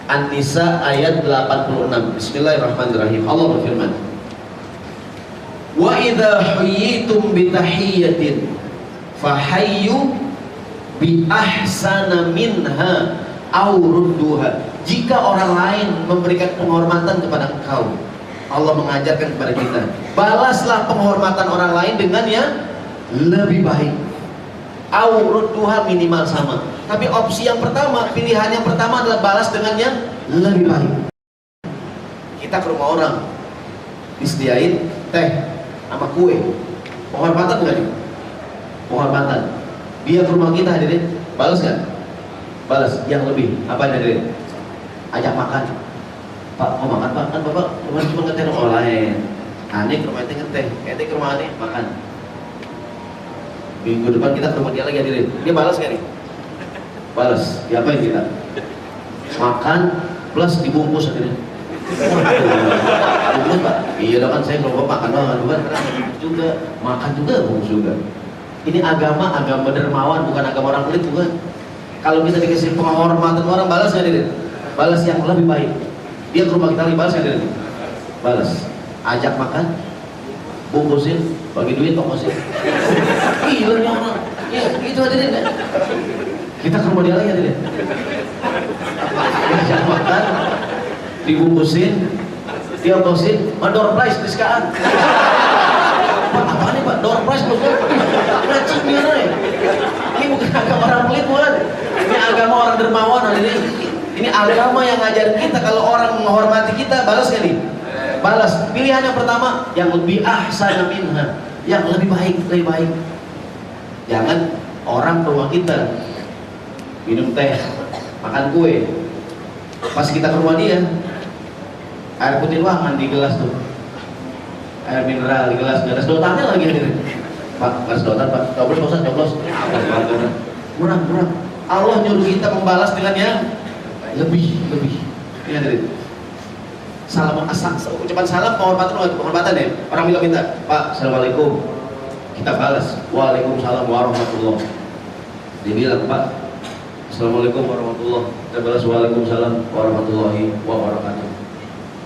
An-Nisa ayat 86. Bismillahirrahmanirrahim. Allah berfirman, wa idza huyyitum bi tahiyyatin fahayyu bi ahsana minha aw rudduha. Jika orang lain memberikan penghormatan kepada engkau, Allah mengajarkan kepada kita, balaslah penghormatan orang lain dengan yang lebih baik. Aw rudduha, minimal sama. Tapi opsi yang pertama, pilihan yang pertama adalah balas dengan yang lebih baik. Kita ke rumah orang, disediain teh sama kue, penghormatan bukan? Penghormatan. Dia ke rumah kita hadirin, balas nggak? Balas yang lebih. Apa hadirin? Ajak makan. Pak, mau makan Pak? Kan Bapak cuma ngeteh orang lain. Aneh ke rumah ente ngeteh, ente ke rumah aneh makan. Minggu depan kita ke rumah dia lagi hadirin. Dia balas nggak nih? Balas. Diapain kita? Makan plus dibungkus hadirin. Bungkus Pak? Iya dong, kan saya kalau makan doang, bukan juga makan juga bungkus juga. Ini agama dermawan, bukan agama orang pelit, bukan. Kalau kita dikasih penghormatan orang, balas nggak diri? Balas yang lebih baik. Dia ke rumah kita lagi, balas nggak diri? Balas. Ajak makan, bungkusin, bagi duit, ongkosin. Gila nih orang. Ya, itu hadirin kan? Kita ke rumah dia lagi hadirin. Ajak makan, dibungkusin, dia ongkosin, door prize diskaan. Pak, apa nih Pak? Door prize belum? Ngacik nih nih. Ini bukan agama orang pelit, bukan. Ini agama orang dermawan hadirin. Ini agama yang ngajarin kita kalau orang menghormati kita, balas nggak nih? Balas. Pilihan yang pertama, yang lebih ahsan minha, yang lebih baik. Jangan orang ke rumah kita minum teh, makan kue. Pas kita ke rumah dia, air putih ruangan di gelas tuh, air mineral di gelas, nggak ada sedotannya lagi hadirin. Pak, nggak ada sedotan Pak, coblos. Murah. Allah nyuruh kita membalas dengan yang lebih. Ini hadirin. Ucapan salam penghormatan ya. Orang bilang minta, Pak, assalamualaikum. Kita balas, waalaikumsalam warahmatullah. Dia bilang, Pak, assalamualaikum warahmatullah. Kita balas, waalaikumsalam warahmatullahi wabarakatuh.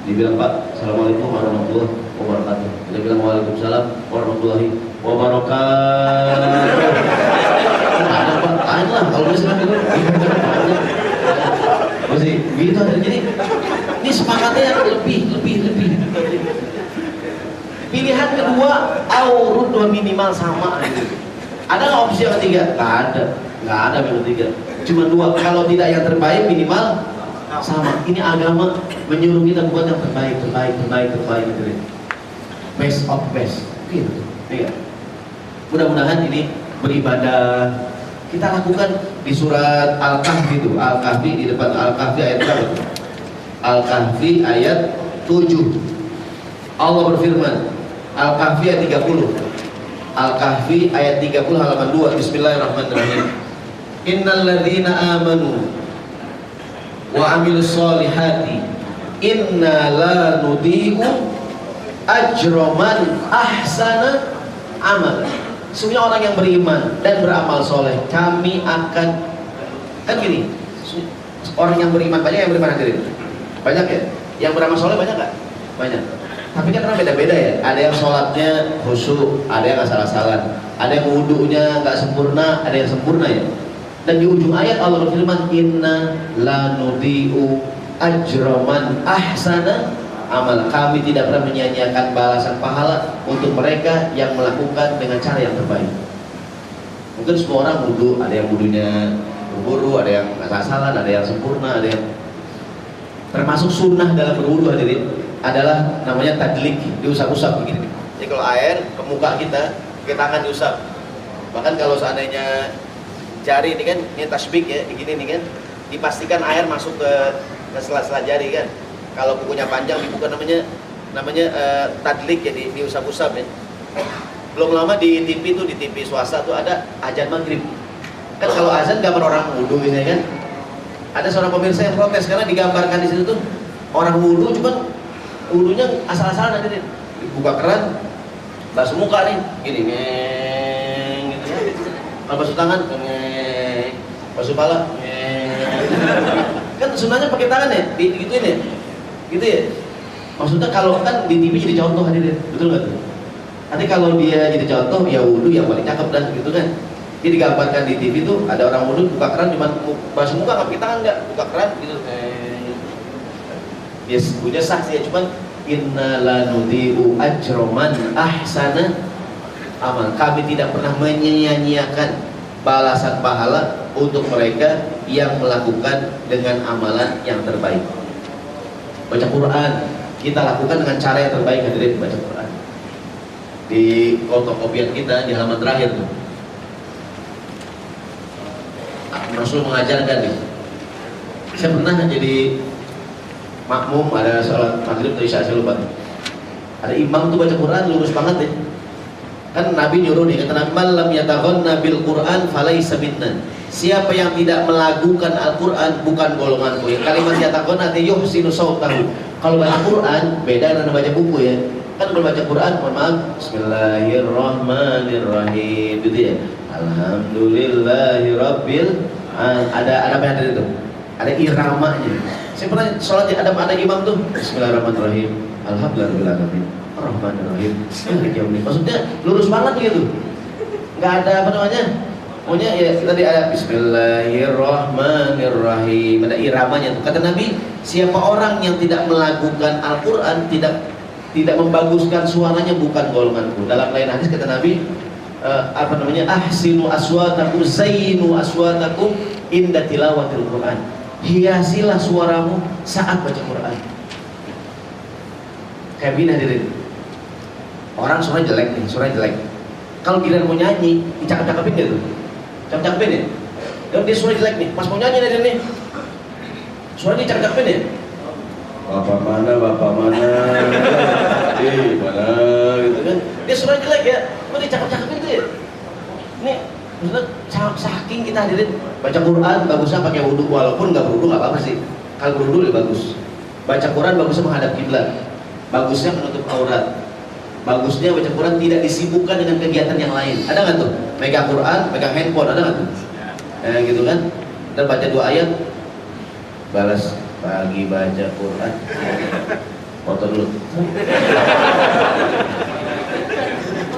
Dia bilang, Pak, assalamualaikum warahmatullahi wabarakatuh. Kita bilang, waalaikumsalam warahmatullahi wabarakatuh. Ada Pak, tanya lah kalau bisa gitu. Masih gitu ada. Jadi ini semangatnya yang lebih. Pilihan kedua, aurud dua minimal sama. Ada nggak opsi yang ketiga? Nggak ada yang ketiga. Cuma dua. Kalau tidak yang terbaik minimal sama. Ini agama menyuruh kita buat yang terbaik. Gitu. Best of best. Gitu. Iya. Mudah-mudahan ini beribadah kita lakukan di surat Al-Kahfi itu. Al-Kahfi di depan Al-Kahfi ayat berapa? Al-Kahfi ayat 7. Allah berfirman, Al-Kahfi ayat 30. Al-Kahfi ayat 30 halaman 2. Bismillahirrahmanirrahim. Innal ladzina amanu wa amilus solihati inna la nudhi'u ajra man ahsana amal. Sesungguhnya orang yang beriman dan beramal soleh, kami akan, kan gini, orang yang beriman, banyak yang beriman hadirin? Banyak ya? Yang beramal soleh banyak gak? Banyak. Tapi kan beda-beda ya. Ada yang sholatnya khusyuk, ada yang asal-asalan, ada yang wudunya nggak sempurna, ada yang sempurna ya. Dan di ujung ayat Allah berfirman, inna la nudhi'u ajra man ahsana amal. Kami tidak pernah menyia-nyiakan balasan pahala untuk mereka yang melakukan dengan cara yang terbaik. Mungkin semua orang wudu, ada yang wudunya berburu, ada yang asal-asalan, ada yang sempurna, ada yang termasuk sunnah dalam berwudu hadirin adalah namanya tadlik, diusap-usap begini. Jadi kalau air ke muka kita, ke tangan diusap. Bahkan kalau seandainya jari ini kan, ini tasbih ya, begini nih kan, dipastikan air masuk ke sela-sela jari kan. Kalau kukunya panjang dibuka namanya tadlik ya, diusap-usap ya. Belum lama di TV tuh, di TV swasta tuh ada azan maghrib. Kan kalau azan gambar orang wudu ini kan. Ada seorang pemirsa yang protes karena digambarkan di situ tuh orang wudu, cuman wudunya asal-asalan aja nih. Buka keran, basuh muka nih, gini ngeng gitu ya. Kalau basuh tangan, ngeng. Basuh kepala, ngeng. Kan sunahnya pakai tangan ya, digituin ya. Gitu ya. Maksudnya kalau kan di TV jadi contoh hadirin, betul nggak tuh? Nanti kalau dia jadi contoh, ya wudu yang paling cakep dan gitu kan. Dia digambarkan di TV tuh ada orang wudu buka keran cuma basuh muka, nggak pakai tangan, nggak buka keran gitu. Dia punya sah sih ya, cuman inna la nudhi'u ajra man ahsana amal. Kami tidak pernah menyia-nyiakan balasan pahala untuk mereka yang melakukan dengan amalan yang terbaik. Baca Quran kita lakukan dengan cara yang terbaik hadirin. Baca Quran di fotokopian kita di halaman terakhir tuh, Rasul mengajarkan nih. Saya pernah jadi makmum, ada sholat maghrib atau isya, saya lupa. Ada imam tuh baca Quran lurus banget deh. Kan Nabi nyuruh nih, kata Nabi, "Man lam yataghanna bil Quran falaysa minna." Siapa yang tidak melakukan Al-Quran bukan golonganku. Yang kalimat yataghanna artinya yuhsinu sautahu. Kalau baca Quran beda dengan baca buku ya. Kan kalau baca Quran, mohon maaf, Bismillahirrahmanirrahim gitu ya. Alhamdulillahirabbil ada apa yang ada itu? Ada iramanya. Saya pernah sholat di ada imam tuh, Bismillahirrahmanirrahim, Alhamdulillahirabbil Ar-Rahmanirrahim. Maksudnya lurus banget gitu. Nggak ada apa namanya? Pokoknya ya tadi ada Bismillahirrahmanirrahim, ada iramanya tuh. Kata Nabi, siapa orang yang tidak melakukan Al-Quran, tidak membaguskan suaranya bukan golonganku. Dalam lain hadis kata Nabi, ahsinu aswatakum, zainu aswatakum inda tilawatil Quran. Hiasilah suaramu saat baca Quran. Kayak gini hadirin. Orang suaranya jelek nih, suaranya jelek. Kalau giliran mau nyanyi, dicakap-cakapin dia tuh. Cakap-cakapin ya. Dan dia suara jelek nih, pas mau nyanyi nih, suaranya dicakap-cakapin ya. Bapak mana, mana gitu kan. Dia suara jelek ya, mau dicakap-cakapin itu ya. Ini maksudnya saking kita hadirin baca Quran bagusnya pakai wudu, walaupun nggak berwudu nggak apa-apa sih. Kalau berwudu lebih bagus. Baca Quran bagusnya menghadap kiblat, bagusnya menutup aurat, bagusnya baca Quran tidak disibukkan dengan kegiatan yang lain. Ada nggak tuh? Megang Quran, megang handphone, ada nggak tuh? Gitu kan. Dan baca 2 ayat, balas pagi baca Quran, foto dulu.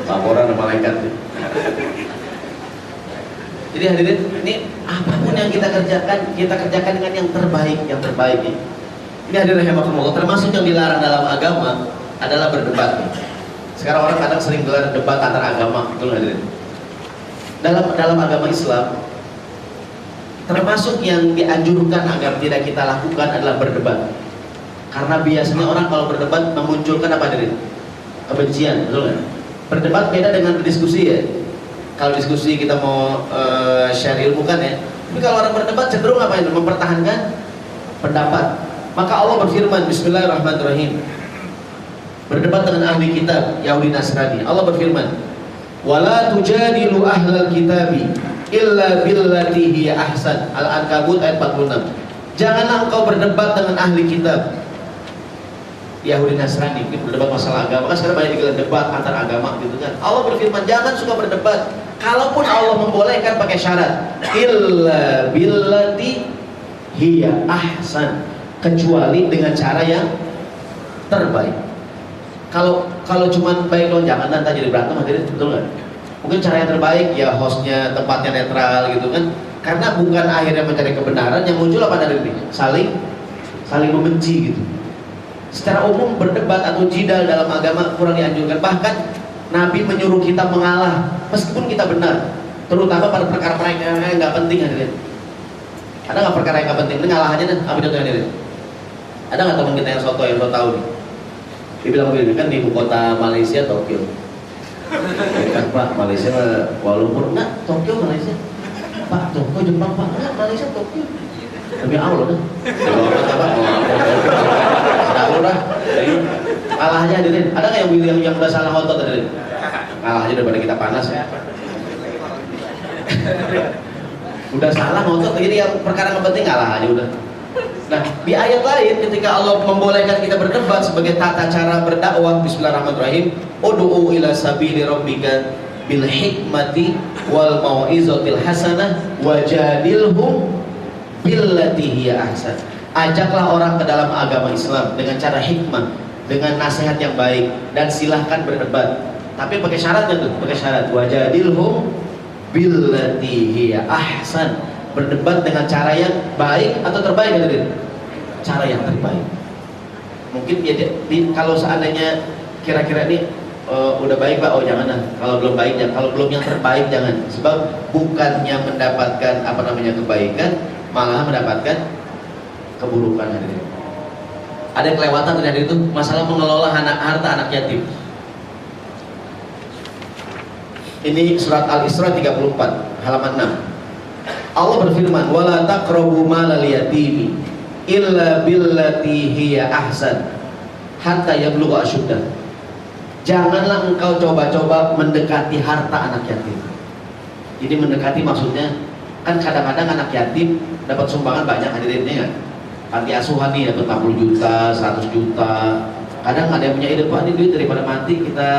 Laporan sama malaikat. Jadi hadirin, ini apapun yang kita kerjakan dengan yang terbaik nih. Ini hadirin rahimakumullah, termasuk yang dilarang dalam agama adalah berdebat. Sekarang orang kadang sering gelar debat antar agama, betul nggak? Dalam agama Islam, termasuk yang dianjurkan agar tidak kita lakukan adalah berdebat. Karena biasanya orang kalau berdebat memunculkan apa dari kebencian, betul nggak? Berdebat beda dengan berdiskusi ya. Kalau diskusi kita mau share ilmu kan ya. Tapi kalau orang berdebat cenderung apa itu? Mempertahankan pendapat. Maka Allah berfirman, Bismillahirrahmanirrahim. Berdebat dengan ahli kitab Yahudi Nasrani. Allah berfirman, "Wala tujadilu ahlal kitabi illa billati hiya ahsan." Al-Ankabut ayat 46. Janganlah engkau berdebat dengan ahli kitab Yahudi Nasrani, berdebat masalah agama. Kan sekarang banyak digelar debat antar agama gitu kan. Allah berfirman, jangan suka berdebat. Kalaupun Allah membolehkan pakai syarat, illa billati hiya ahsan, kecuali dengan cara yang terbaik. Kalau cuman baik doang, jangan nanti jadi berantem hadirin, betul nggak? Mungkin cara yang terbaik ya hostnya tempatnya netral gitu kan. Karena bukan akhirnya mencari kebenaran, yang muncul apa dari ini? Saling membenci gitu. Secara umum berdebat atau jidal dalam agama kurang dianjurkan. Bahkan Nabi menyuruh kita mengalah meskipun kita benar, terutama pada perkara-perkara yang nggak penting hadirin. Ada nggak perkara yang nggak penting? Ini ngalah aja deh. Apa contohnya hadirin? Ada nggak teman kita yang soto tahu nih? Dia bilang begini, kan di ibu kota Malaysia Tokyo. Kan Pak, Malaysia Kuala Lumpur, enggak, Tokyo Malaysia. Pak, Tokyo Jepang Pak, enggak, Malaysia Tokyo. Demi Allah dah. Tahu dah. Kalah aja hadirin. Ada nggak yang udah salah ngotot hadirin? Kalah aja daripada kita panas ya. Udah salah ngotot, jadi yang perkara yang penting kalah aja udah. Nah, di ayat lain ketika Allah membolehkan kita berdebat sebagai tata cara berdakwah, Bismillahirrahmanirrahim, ud'u ila sabili rabbika bil hikmati wal mau'izatil hasanah wajadilhum billati hiya ahsan. Ajaklah orang ke dalam agama Islam dengan cara hikmah, dengan nasihat yang baik, dan silahkan berdebat. Tapi pakai syaratnya tuh, pakai syarat wajadilhum billati hiya ahsan. Berdebat dengan cara yang baik atau terbaik hadirin? Cara yang terbaik. Mungkin ya, kalau seandainya kira-kira ini udah baik Pak, oh jangan lah. Kalau belum baik jangan. Kalau belum yang terbaik jangan. Sebab bukannya mendapatkan kebaikan, malah mendapatkan keburukan hadirin. Ada yang kelewatan tadi itu masalah mengelola harta anak yatim. Ini surat Al-Isra 34 halaman 6. Allah berfirman, wala taqrabu malal yatimi illa billati hiya ahsan hatta yablugha asyuddah. Janganlah engkau coba-coba mendekati harta anak yatim. Jadi mendekati maksudnya kan kadang-kadang anak yatim dapat sumbangan banyak hadirinnya kan. Panti asuhan nih dapat 60 juta, 100 juta. Kadang ada yang punya ide, Pak, ini duit daripada mati kita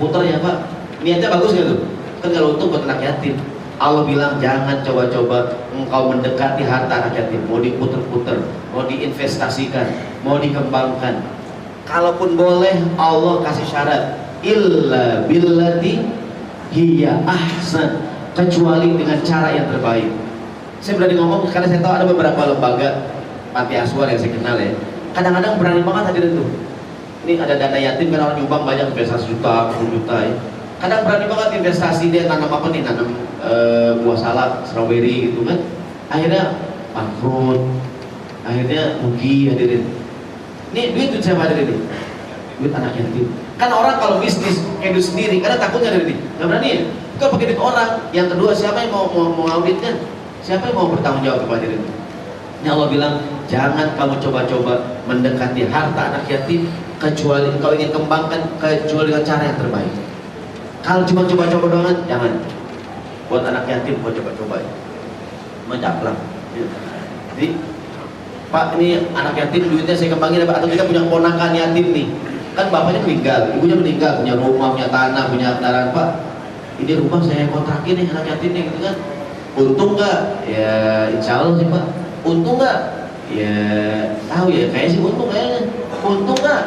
putar ya Pak. Niatnya bagus nggak tuh? Kan kalau untuk buat anak yatim. Allah bilang jangan coba-coba engkau mendekati harta anak yatim. Mau diputer-puter, mau diinvestasikan, mau dikembangkan. Kalaupun boleh, Allah kasih syarat illa billati hiya ahsan, kecuali dengan cara yang terbaik. Saya berani ngomong karena saya tahu ada beberapa lembaga panti asuhan yang saya kenal ya. Kadang-kadang berani banget hadir itu. Ini ada dana yatim kan orang nyumbang banyak, 1 juta, 10 juta ya. Kadang berani banget investasi, dia nanam apa nih, nanam buah salak, strawberry gitu kan. Akhirnya bangkrut, akhirnya rugi hadirin. Ini duit siapa hadirin? Duit anak yatim. Kan orang kalau bisnis kayak duit sendiri, karena takutnya hadirin, nggak berani ya. Kalau pakai duit orang. Yang kedua, siapa yang mau auditnya? Siapa yang mau bertanggung jawab kepada hadirin? Ini Allah bilang, jangan kamu coba-coba mendekati harta anak yatim kecuali engkau ingin kembangkan, kecuali dengan cara yang terbaik. Kalau cuma coba-coba doang, jangan. Buat anak yatim, buat coba-coba ya. Mencaplak. Jadi, Pak, ini anak yatim duitnya saya kembangin apa? Atau kita punya keponakan yatim nih. Kan bapaknya meninggal, ibunya meninggal, punya rumah, punya tanah, punya kendaraan, Pak. Ini rumah saya kontrakin nih anak yatim nih gitu kan. Untung nggak? Ya insya Allah sih Pak. Untung nggak? Ya tahu ya, kayaknya sih untung kayaknya. Untung nggak?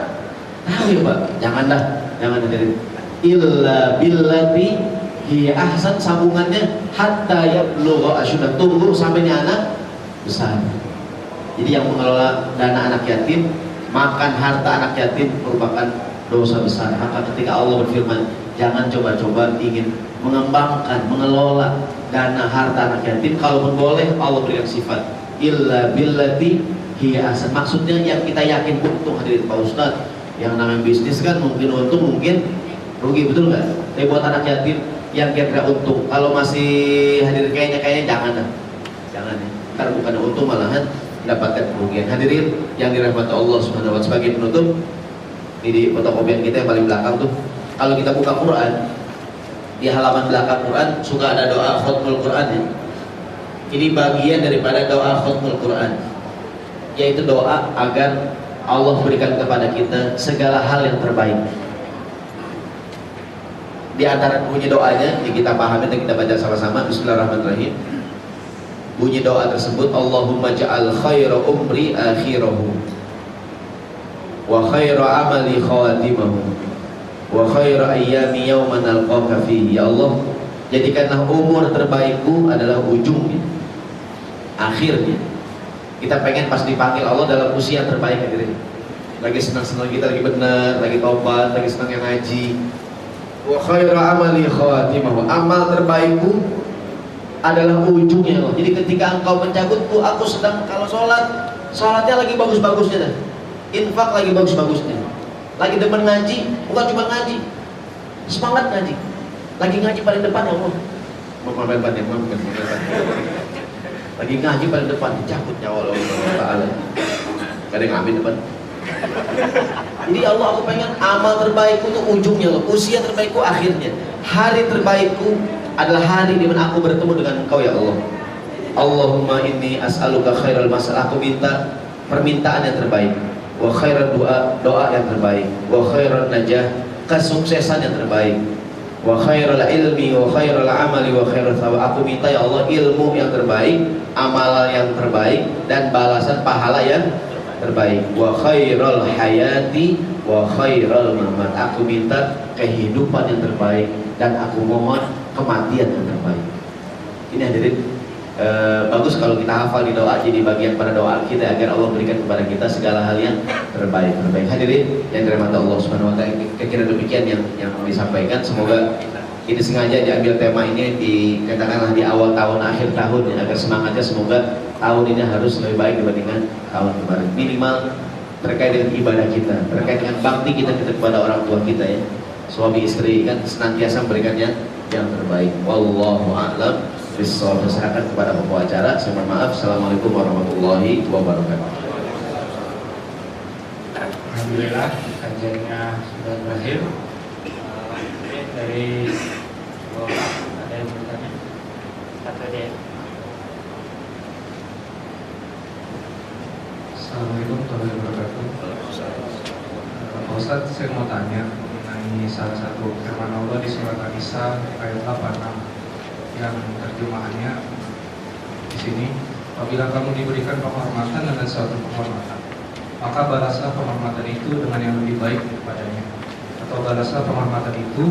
Tahu ya Pak. Janganlah, jangan hadirin. Illa billati hiya ahsan, sambungannya hatta yablugha asyuddah, tunggu sampai anak besar. Jadi yang mengelola dana anak yatim, makan harta anak yatim merupakan dosa besar. Maka ketika Allah berfirman, jangan coba-coba ingin mengembangkan, mengelola dana harta anak yatim, kalaupun boleh Allah berikan sifat illa billati hiya ahsan. Maksudnya yang kita yakin untung. Hadirin Pak Ustadz, yang namanya bisnis kan mungkin untung, mungkin rugi, betul nggak? Tapi buat anak yatim yang kira-kira untung, kalau masih hadirin kayaknya jangan ya. Ntar bukan untung malahan mendapatkan kerugian. Hadirin yang dirahmati Allah Subhanahu wa taala, sebagai penutup, ini di fotokopian kita yang paling belakang tuh, kalau kita buka Quran, di halaman belakang Quran suka ada doa khutmul Quran ya. Ini bagian daripada doa khutmul Quran, yaitu doa agar Allah berikan kepada kita segala hal yang terbaik. Di antara bunyi doanya yang kita pahami dan kita baca sama-sama, Bismillahirrahmanirrahim. Bunyi doa tersebut, Allahumma ja'al khaira umri akhirahu wa khaira amali khawatimahu wa khaira ayyami yawman alqaka fihi. Ya Allah, jadikanlah umur terbaikku adalah ujungnya, akhirnya. Kita pengen pas dipanggil Allah dalam usia terbaik, gitu. Lagi senang-senang kita, lagi benar, lagi taubat, lagi senang yang ngaji. Wa khaira amali khawatimahu, amal terbaikku adalah ujungnya. Jadi ketika engkau mencabutku, aku sedang, kalau sholatnya lagi bagus-bagusnya dah, infak lagi bagus-bagusnya, lagi demen ngaji, bukan cuma ngaji, semangat ngaji, lagi ngaji paling depan. Ya Allah, lagi ngaji paling depan, dicabut nyawa Allah Ta'ala, gak ada yang amin depan. Jadi Allah, aku pengen amal terbaikku itu ujungnya loh, usia terbaikku akhirnya, hari terbaikku adalah hari di mana aku bertemu dengan Engkau ya Allah. Allahumma inni as'aluka khairal masalah, aku minta permintaan yang terbaik, wa khairal doa yang terbaik, wa khairal najah, kesuksesan yang terbaik, wa khairal ilmi wa khairal amali wa khairal thawab. Aku minta ya Allah ilmu yang terbaik, amalan yang terbaik, dan balasan pahala yang terbaik. Wa khairal hayati wa khairal mamat. Aku minta kehidupan yang terbaik, dan aku mohon kematian yang terbaik. Ini hadirin, bagus kalau kita hafal di doa, jadi bagian pada doa kita agar Allah berikan kepada kita segala hal yang terbaik. Hadirin yang dirahmati Allah Subhanahu wa taala, kira-kira demikian yang disampaikan. Semoga ini sengaja diambil tema ini dikatakanlah di awal tahun, akhir tahun ya, agar semangatnya semoga tahun ini harus lebih baik dibandingkan tahun kemarin. Minimal terkait dengan ibadah kita, terkait dengan bakti kita kepada orang tua kita ya. Suami istri kan senantiasa memberikannya yang terbaik. Wallahu a'lam bishawab. Serahkan kepada pembawa acara. Saya mohon maaf. Assalamualaikum warahmatullahi wabarakatuh. Alhamdulillah kajiannya sudah berakhir. Dari Bapak ada yang bertanya? Satu aja ya. Assalamualaikum warahmatullahi wabarakatuh. Pak Ustadz, saya mau tanya mengenai salah satu firman Allah di surat An-Nisa ayat 86 yang terjemahannya di sini, apabila kamu diberikan penghormatan dengan suatu penghormatan, maka balaslah penghormatan itu dengan yang lebih baik daripadanya, atau balaslah penghormatan itu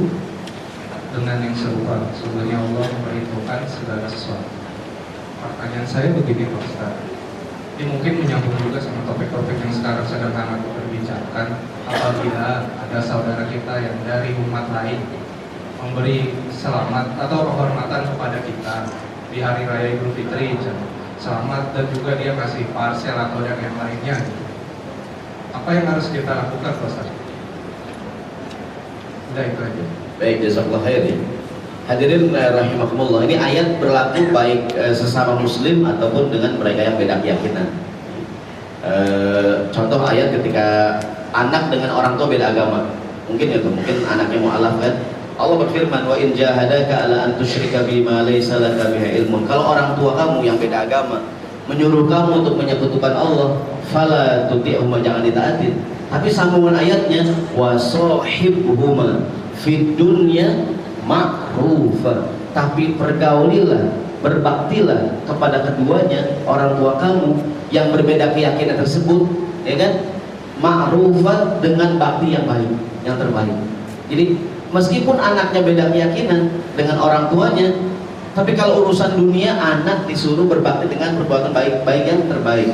dengan yang serupa. Sebenarnya Allah memperhitungkan segala sesuatu. Pertanyaan saya begini Pak Ustadz, ini mungkin menyambung juga sama topik-topik yang sekarang sedang hangat diperbicarakan. Apabila ada saudara kita yang dari umat lain memberi selamat atau penghormatan kepada kita di hari raya Idul Fitri, selamat, dan juga dia kasih parsel atau yang lainnya, apa yang harus kita lakukan Pak Ustaz? Udah itu aja. Baik, jazakallahu khair. Hadirin rahimakumullah, ini ayat berlaku baik sesama muslim ataupun dengan mereka yang beda keyakinan. Contoh ayat ketika anak dengan orang tua beda agama, mungkin itu, mungkin anaknya mu'alaf kan. Allah berfirman, wa in jahadaka ala an tusyrika bima laysa laka bihi ilmun. Kalau orang tua kamu yang beda agama menyuruh kamu untuk menyekutukan Allah, fala tuti'huma, jangan ditaatin. Tapi sambungan ayatnya, wa sahibhuma fid dunya ma'rufa, tapi pergaulilah, berbaktilah kepada keduanya, orang tua kamu yang berbeda keyakinan tersebut, ya kan, ma'rufa, dengan bakti yang baik, yang terbaik. Jadi meskipun anaknya beda keyakinan dengan orang tuanya, tapi kalau urusan dunia anak disuruh berbakti dengan perbuatan baik yang terbaik.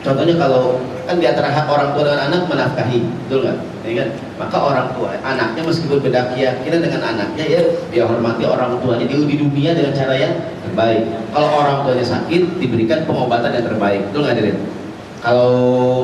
Contohnya kalau kan di antara hak orang tua dengan anak menafkahi, betul nggak? Ya kan? Maka orang tua, anaknya meskipun beda keyakinan dengan anaknya, ya dia hormati orang tuanya di dunia dengan cara yang terbaik. Kalau orang tuanya sakit, diberikan pengobatan yang terbaik, betul nggak Dirin? Kalau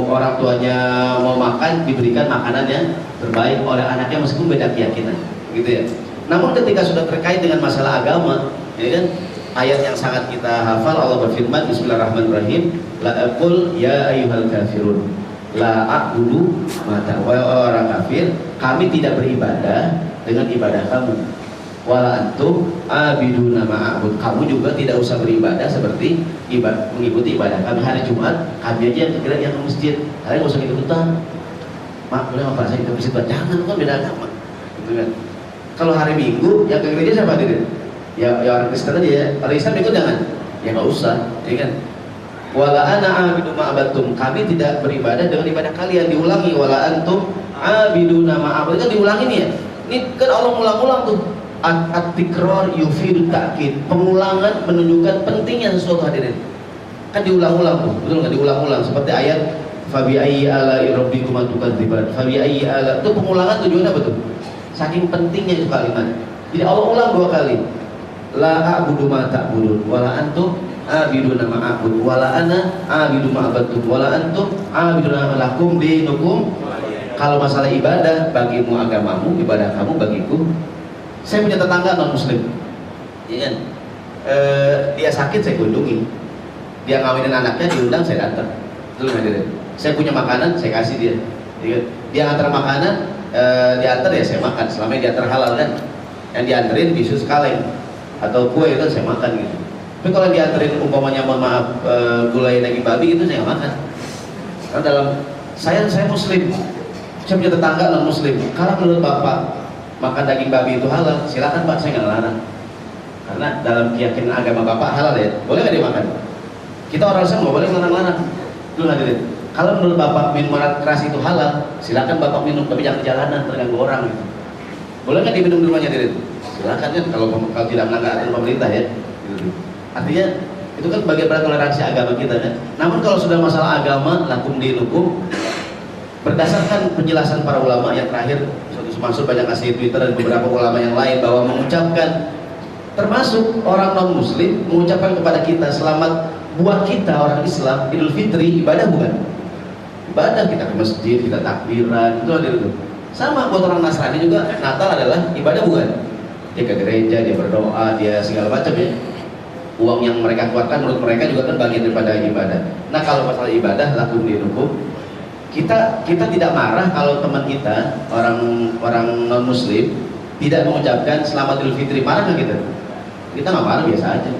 orang tuanya mau makan, diberikan makanan yang terbaik oleh anaknya meskipun beda keyakinan, gitu ya. Namun ketika sudah terkait dengan masalah agama, ya kan? Ayat yang sangat kita hafal, Allah berfirman, Bismillahirrahmanirrahim, la aqul ya ayyuhal kafirun la a'budu mata. Wahai orang kafir, kami tidak beribadah dengan ibadah kamu. Wala antum abiduna ma'abud. Kamu juga tidak usah beribadah seperti mengikuti ibadah kami. Hari Jumat kami aja yang kegerak yang ke masjid. Kalian nggak usah ikut-ikutan. Mak, boleh apa saya ke masjid? Jangan, kan beda agama. Gitu kan. Kalau hari Minggu yang ke gereja siapa Dirin? Ya orang Kristen aja ya. Orang Islam ikut jangan. Ya nggak usah, ya kan? Wala ana abidu ma'abatum. Kami tidak beribadah dengan ibadah kalian. Diulangi, wala antum abiduna ma'abud. Kan diulangi nih ya. Ini kan Allah ulang-ulang tuh. At-tikror yufidu ta'kid. Pengulangan menunjukkan pentingnya sesuatu hadirin. Kan diulang-ulang tuh, betul nggak? Diulang-ulang seperti ayat fabi ayyi ala'i rabbikuma tukadziban. Fabi ayyi ala. Itu pengulangan tujuannya apa tuh? Saking pentingnya itu kalimat. Jadi Allah ulang 2 kali. La a'budu ma ta'budun wala antum abiduna ma a'bud wala ana abidu ma abadtum wala antum abiduna lakum dinukum. Kalau masalah ibadah, bagimu agamamu, ibadah kamu bagiku. Saya punya tetangga non muslim, ya kan? Dia sakit saya kunjungi, dia ngawinin anaknya diundang saya datang. Betul nggak Dirin? Saya punya makanan saya kasih dia, ya kan? Dia antar makanan, diantar ya saya makan. Selama ini diantar halal kan, yang dianterin bisu kaleng atau kue itu saya makan gitu. Tapi kalau dianterin umpamanya mohon maaf gulai daging babi itu saya nggak makan. Karena dalam saya muslim, saya punya tetangga non muslim. Kalau menurut bapak makan daging babi itu halal, silakan Pak, saya nggak larang. Karena dalam keyakinan agama Bapak halal ya, boleh nggak dimakan? Kita orang Islam nggak boleh melarang-larang. Itu hadirin. Kalau menurut Bapak minuman keras itu halal, silakan Bapak minum, tapi jangan di jalanan terganggu orang gitu. Boleh nggak diminum di rumahnya hadirin? Silakan kan, kalau tidak melanggar aturan pemerintah ya. Gitu. Artinya itu kan bagian dari toleransi agama kita kan. Namun kalau sudah masalah agama, lakum dinukum, berdasarkan penjelasan para ulama yang terakhir, masuk banyak kasih Twitter dan beberapa ulama yang lain bahwa mengucapkan, termasuk orang non muslim mengucapkan kepada kita selamat, buat kita orang Islam Idul Fitri ibadah bukan? Ibadah, kita ke masjid, kita takbiran, itu ada itu. Sama buat orang Nasrani juga Natal adalah ibadah bukan? Dia ke gereja, dia berdoa, dia segala macam ya. Uang yang mereka keluarkan menurut mereka juga kan bagian daripada ibadah. Nah kalau masalah ibadah lakum dinukum, kita tidak marah kalau teman kita orang non muslim tidak mengucapkan selamat Idul Fitri. Marah nggak kita? Kita nggak marah, biasa aja,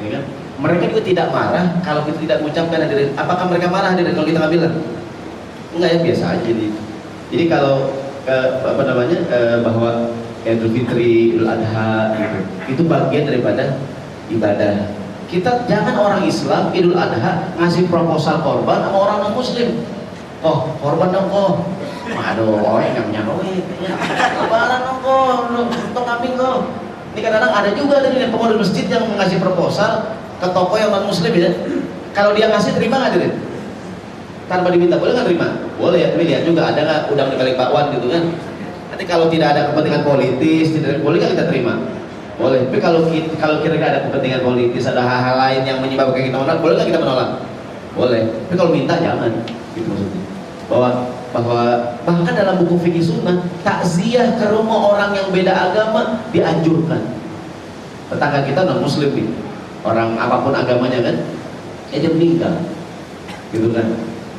ya kan? Mereka juga tidak marah kalau kita tidak mengucapkan hadirin. Apakah mereka marah hadirin kalau kita nggak bilang? Enggak ya, biasa aja nih. Jadi kalau bahwa Idul Fitri, Idul Adha itu bagian daripada ibadah. Kita jangan orang Islam Idul Adha ngasih proposal korban sama orang non muslim. Oh, korban dong kok. Aduh, orang yang punya duit. Lebaran dong kok, untuk kambing kok. Ini kadang-kadang ada juga dari pengurus masjid yang mengasih proposal ke toko yang non muslim ya. Kalau dia ngasih, terima nggak dia? Tanpa diminta, boleh nggak terima? Boleh ya, tapi lihat juga ada nggak udang di balik bakwan gitu kan. Nanti kalau tidak ada kepentingan politis, tidak boleh nggak kita terima? Boleh. Tapi kalau kira-kira ada kepentingan politis, ada hal-hal lain yang menyebabkan kita menolak, boleh nggak kita menolak? Boleh. Tapi kalau minta jangan, gitu maksudnya. Bahwa bahkan dalam buku fikih sunnah, takziah ke rumah orang yang beda agama dianjurkan. Tetangga kita non muslim nih, orang apapun agamanya kan, dia meninggal, gitu kan.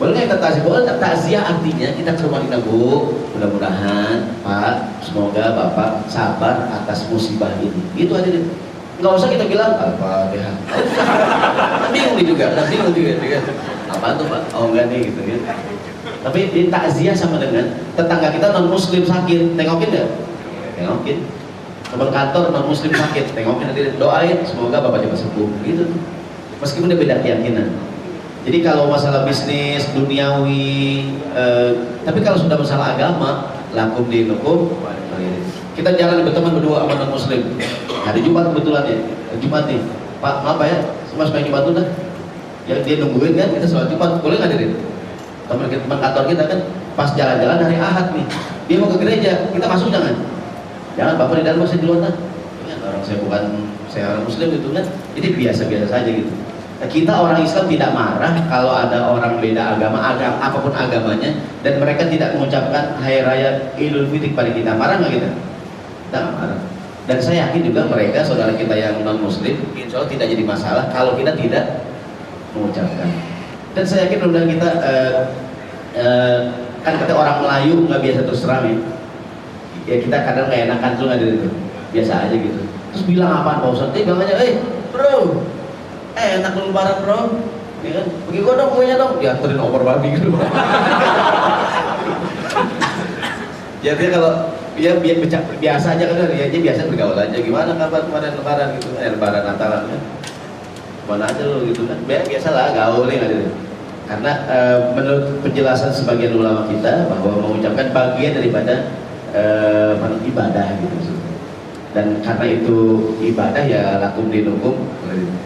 Boleh nggak kita takziah? Boleh. Takziah artinya kita ke rumah kita, Bu, mudah-mudahan Pak, semoga Bapak sabar atas musibah ini. Gitu aja deh. Nggak usah kita bilang Al-Fatihah. Bingung juga, apa tuh Pak? Oh enggak nih gitu kan. Tapi di takziah sama dengan tetangga kita non muslim sakit, tengokin nggak? Tengokin. Teman kantor non muslim sakit, tengokin, nanti doain semoga bapak cepat sembuh, gitu. Meskipun dia beda keyakinan. Jadi kalau masalah bisnis, duniawi, tapi kalau sudah masalah agama, lakum dinukum. Kita jalan berteman berdua sama non muslim. Hari Jumat kebetulan ya, Jumat nih. Pak, maaf ya, Mas main Jumat tuh dah. Yang dia nungguin kan kita sholat Jumat, boleh nggak hadirin? Teman kantor kita kan pas jalan-jalan hari Ahad nih, dia mau ke gereja, kita masuk jangan? Jangan, Bapak di dalam, saya di luar. Orang saya orang Muslim gitu kan, jadi biasa-biasa saja gitu. Nah, kita orang Islam tidak marah kalau ada orang beda agama apapun agamanya, dan mereka tidak mengucapkan Hari Raya Idul Fitri pada kita. Marah nggak kita? Kita nggak marah. Dan saya yakin juga mereka saudara kita yang non Muslim, insya Allah tidak jadi masalah kalau kita tidak mengucapkan. Dan saya yakin mudah kita kan kata orang Melayu nggak biasa terus terang ya kita kadang nggak enakan tuh nggak itu biasa aja gitu. Terus bilang apaan Pak Ustadz? Bilang aja, bro, enak lu lebaran bro, ya kan? Bagi gua dong kuenya dong, dianterin opor babi gitu. Ya dia kalau dia biasa aja kan dia biasa bergaul aja, gimana kabar kemarin lebaran gitu, lebaran Natalan kan, mana aja lo gitu kan, biasa lah gaulnya ada. Karena menurut penjelasan sebagian ulama kita bahwa mengucapkan bagian daripada ibadah gitu. Dan karena itu ibadah ya lakum dinukum,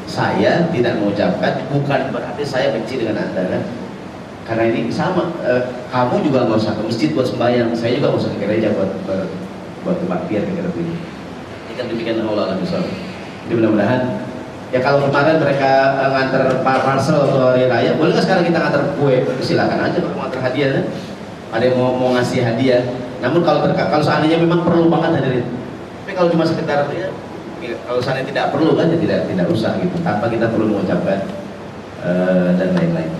saya tidak mengucapkan bukan berarti saya benci dengan Anda kan. Karena ini sama, kamu juga nggak usah ke masjid buat sembahyang, saya juga nggak usah ke gereja buat kebaktian kira-kira ini. Ini kan demikian Allah besar. Jadi mudah-mudahan ya kalau kemarin mereka nganter parcel atau hari raya, boleh nggak sekarang kita nganter kue? Silakan aja kalau nganter hadiah kan. Ada yang mau ngasih hadiah. Namun kalau seandainya memang perlu banget hadirin. Tapi kalau cuma sekedar ya, kalau seandainya tidak perlu kan ya tidak usah gitu. Tanpa kita perlu mengucapkan dan lain-lain.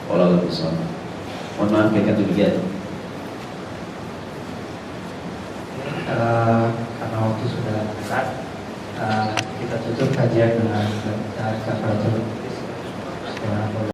Allah lebih besar. Mohon maaf ya demikian. Karena waktu sudah dekat, kita tutup kajian dengan kafaratul majlis.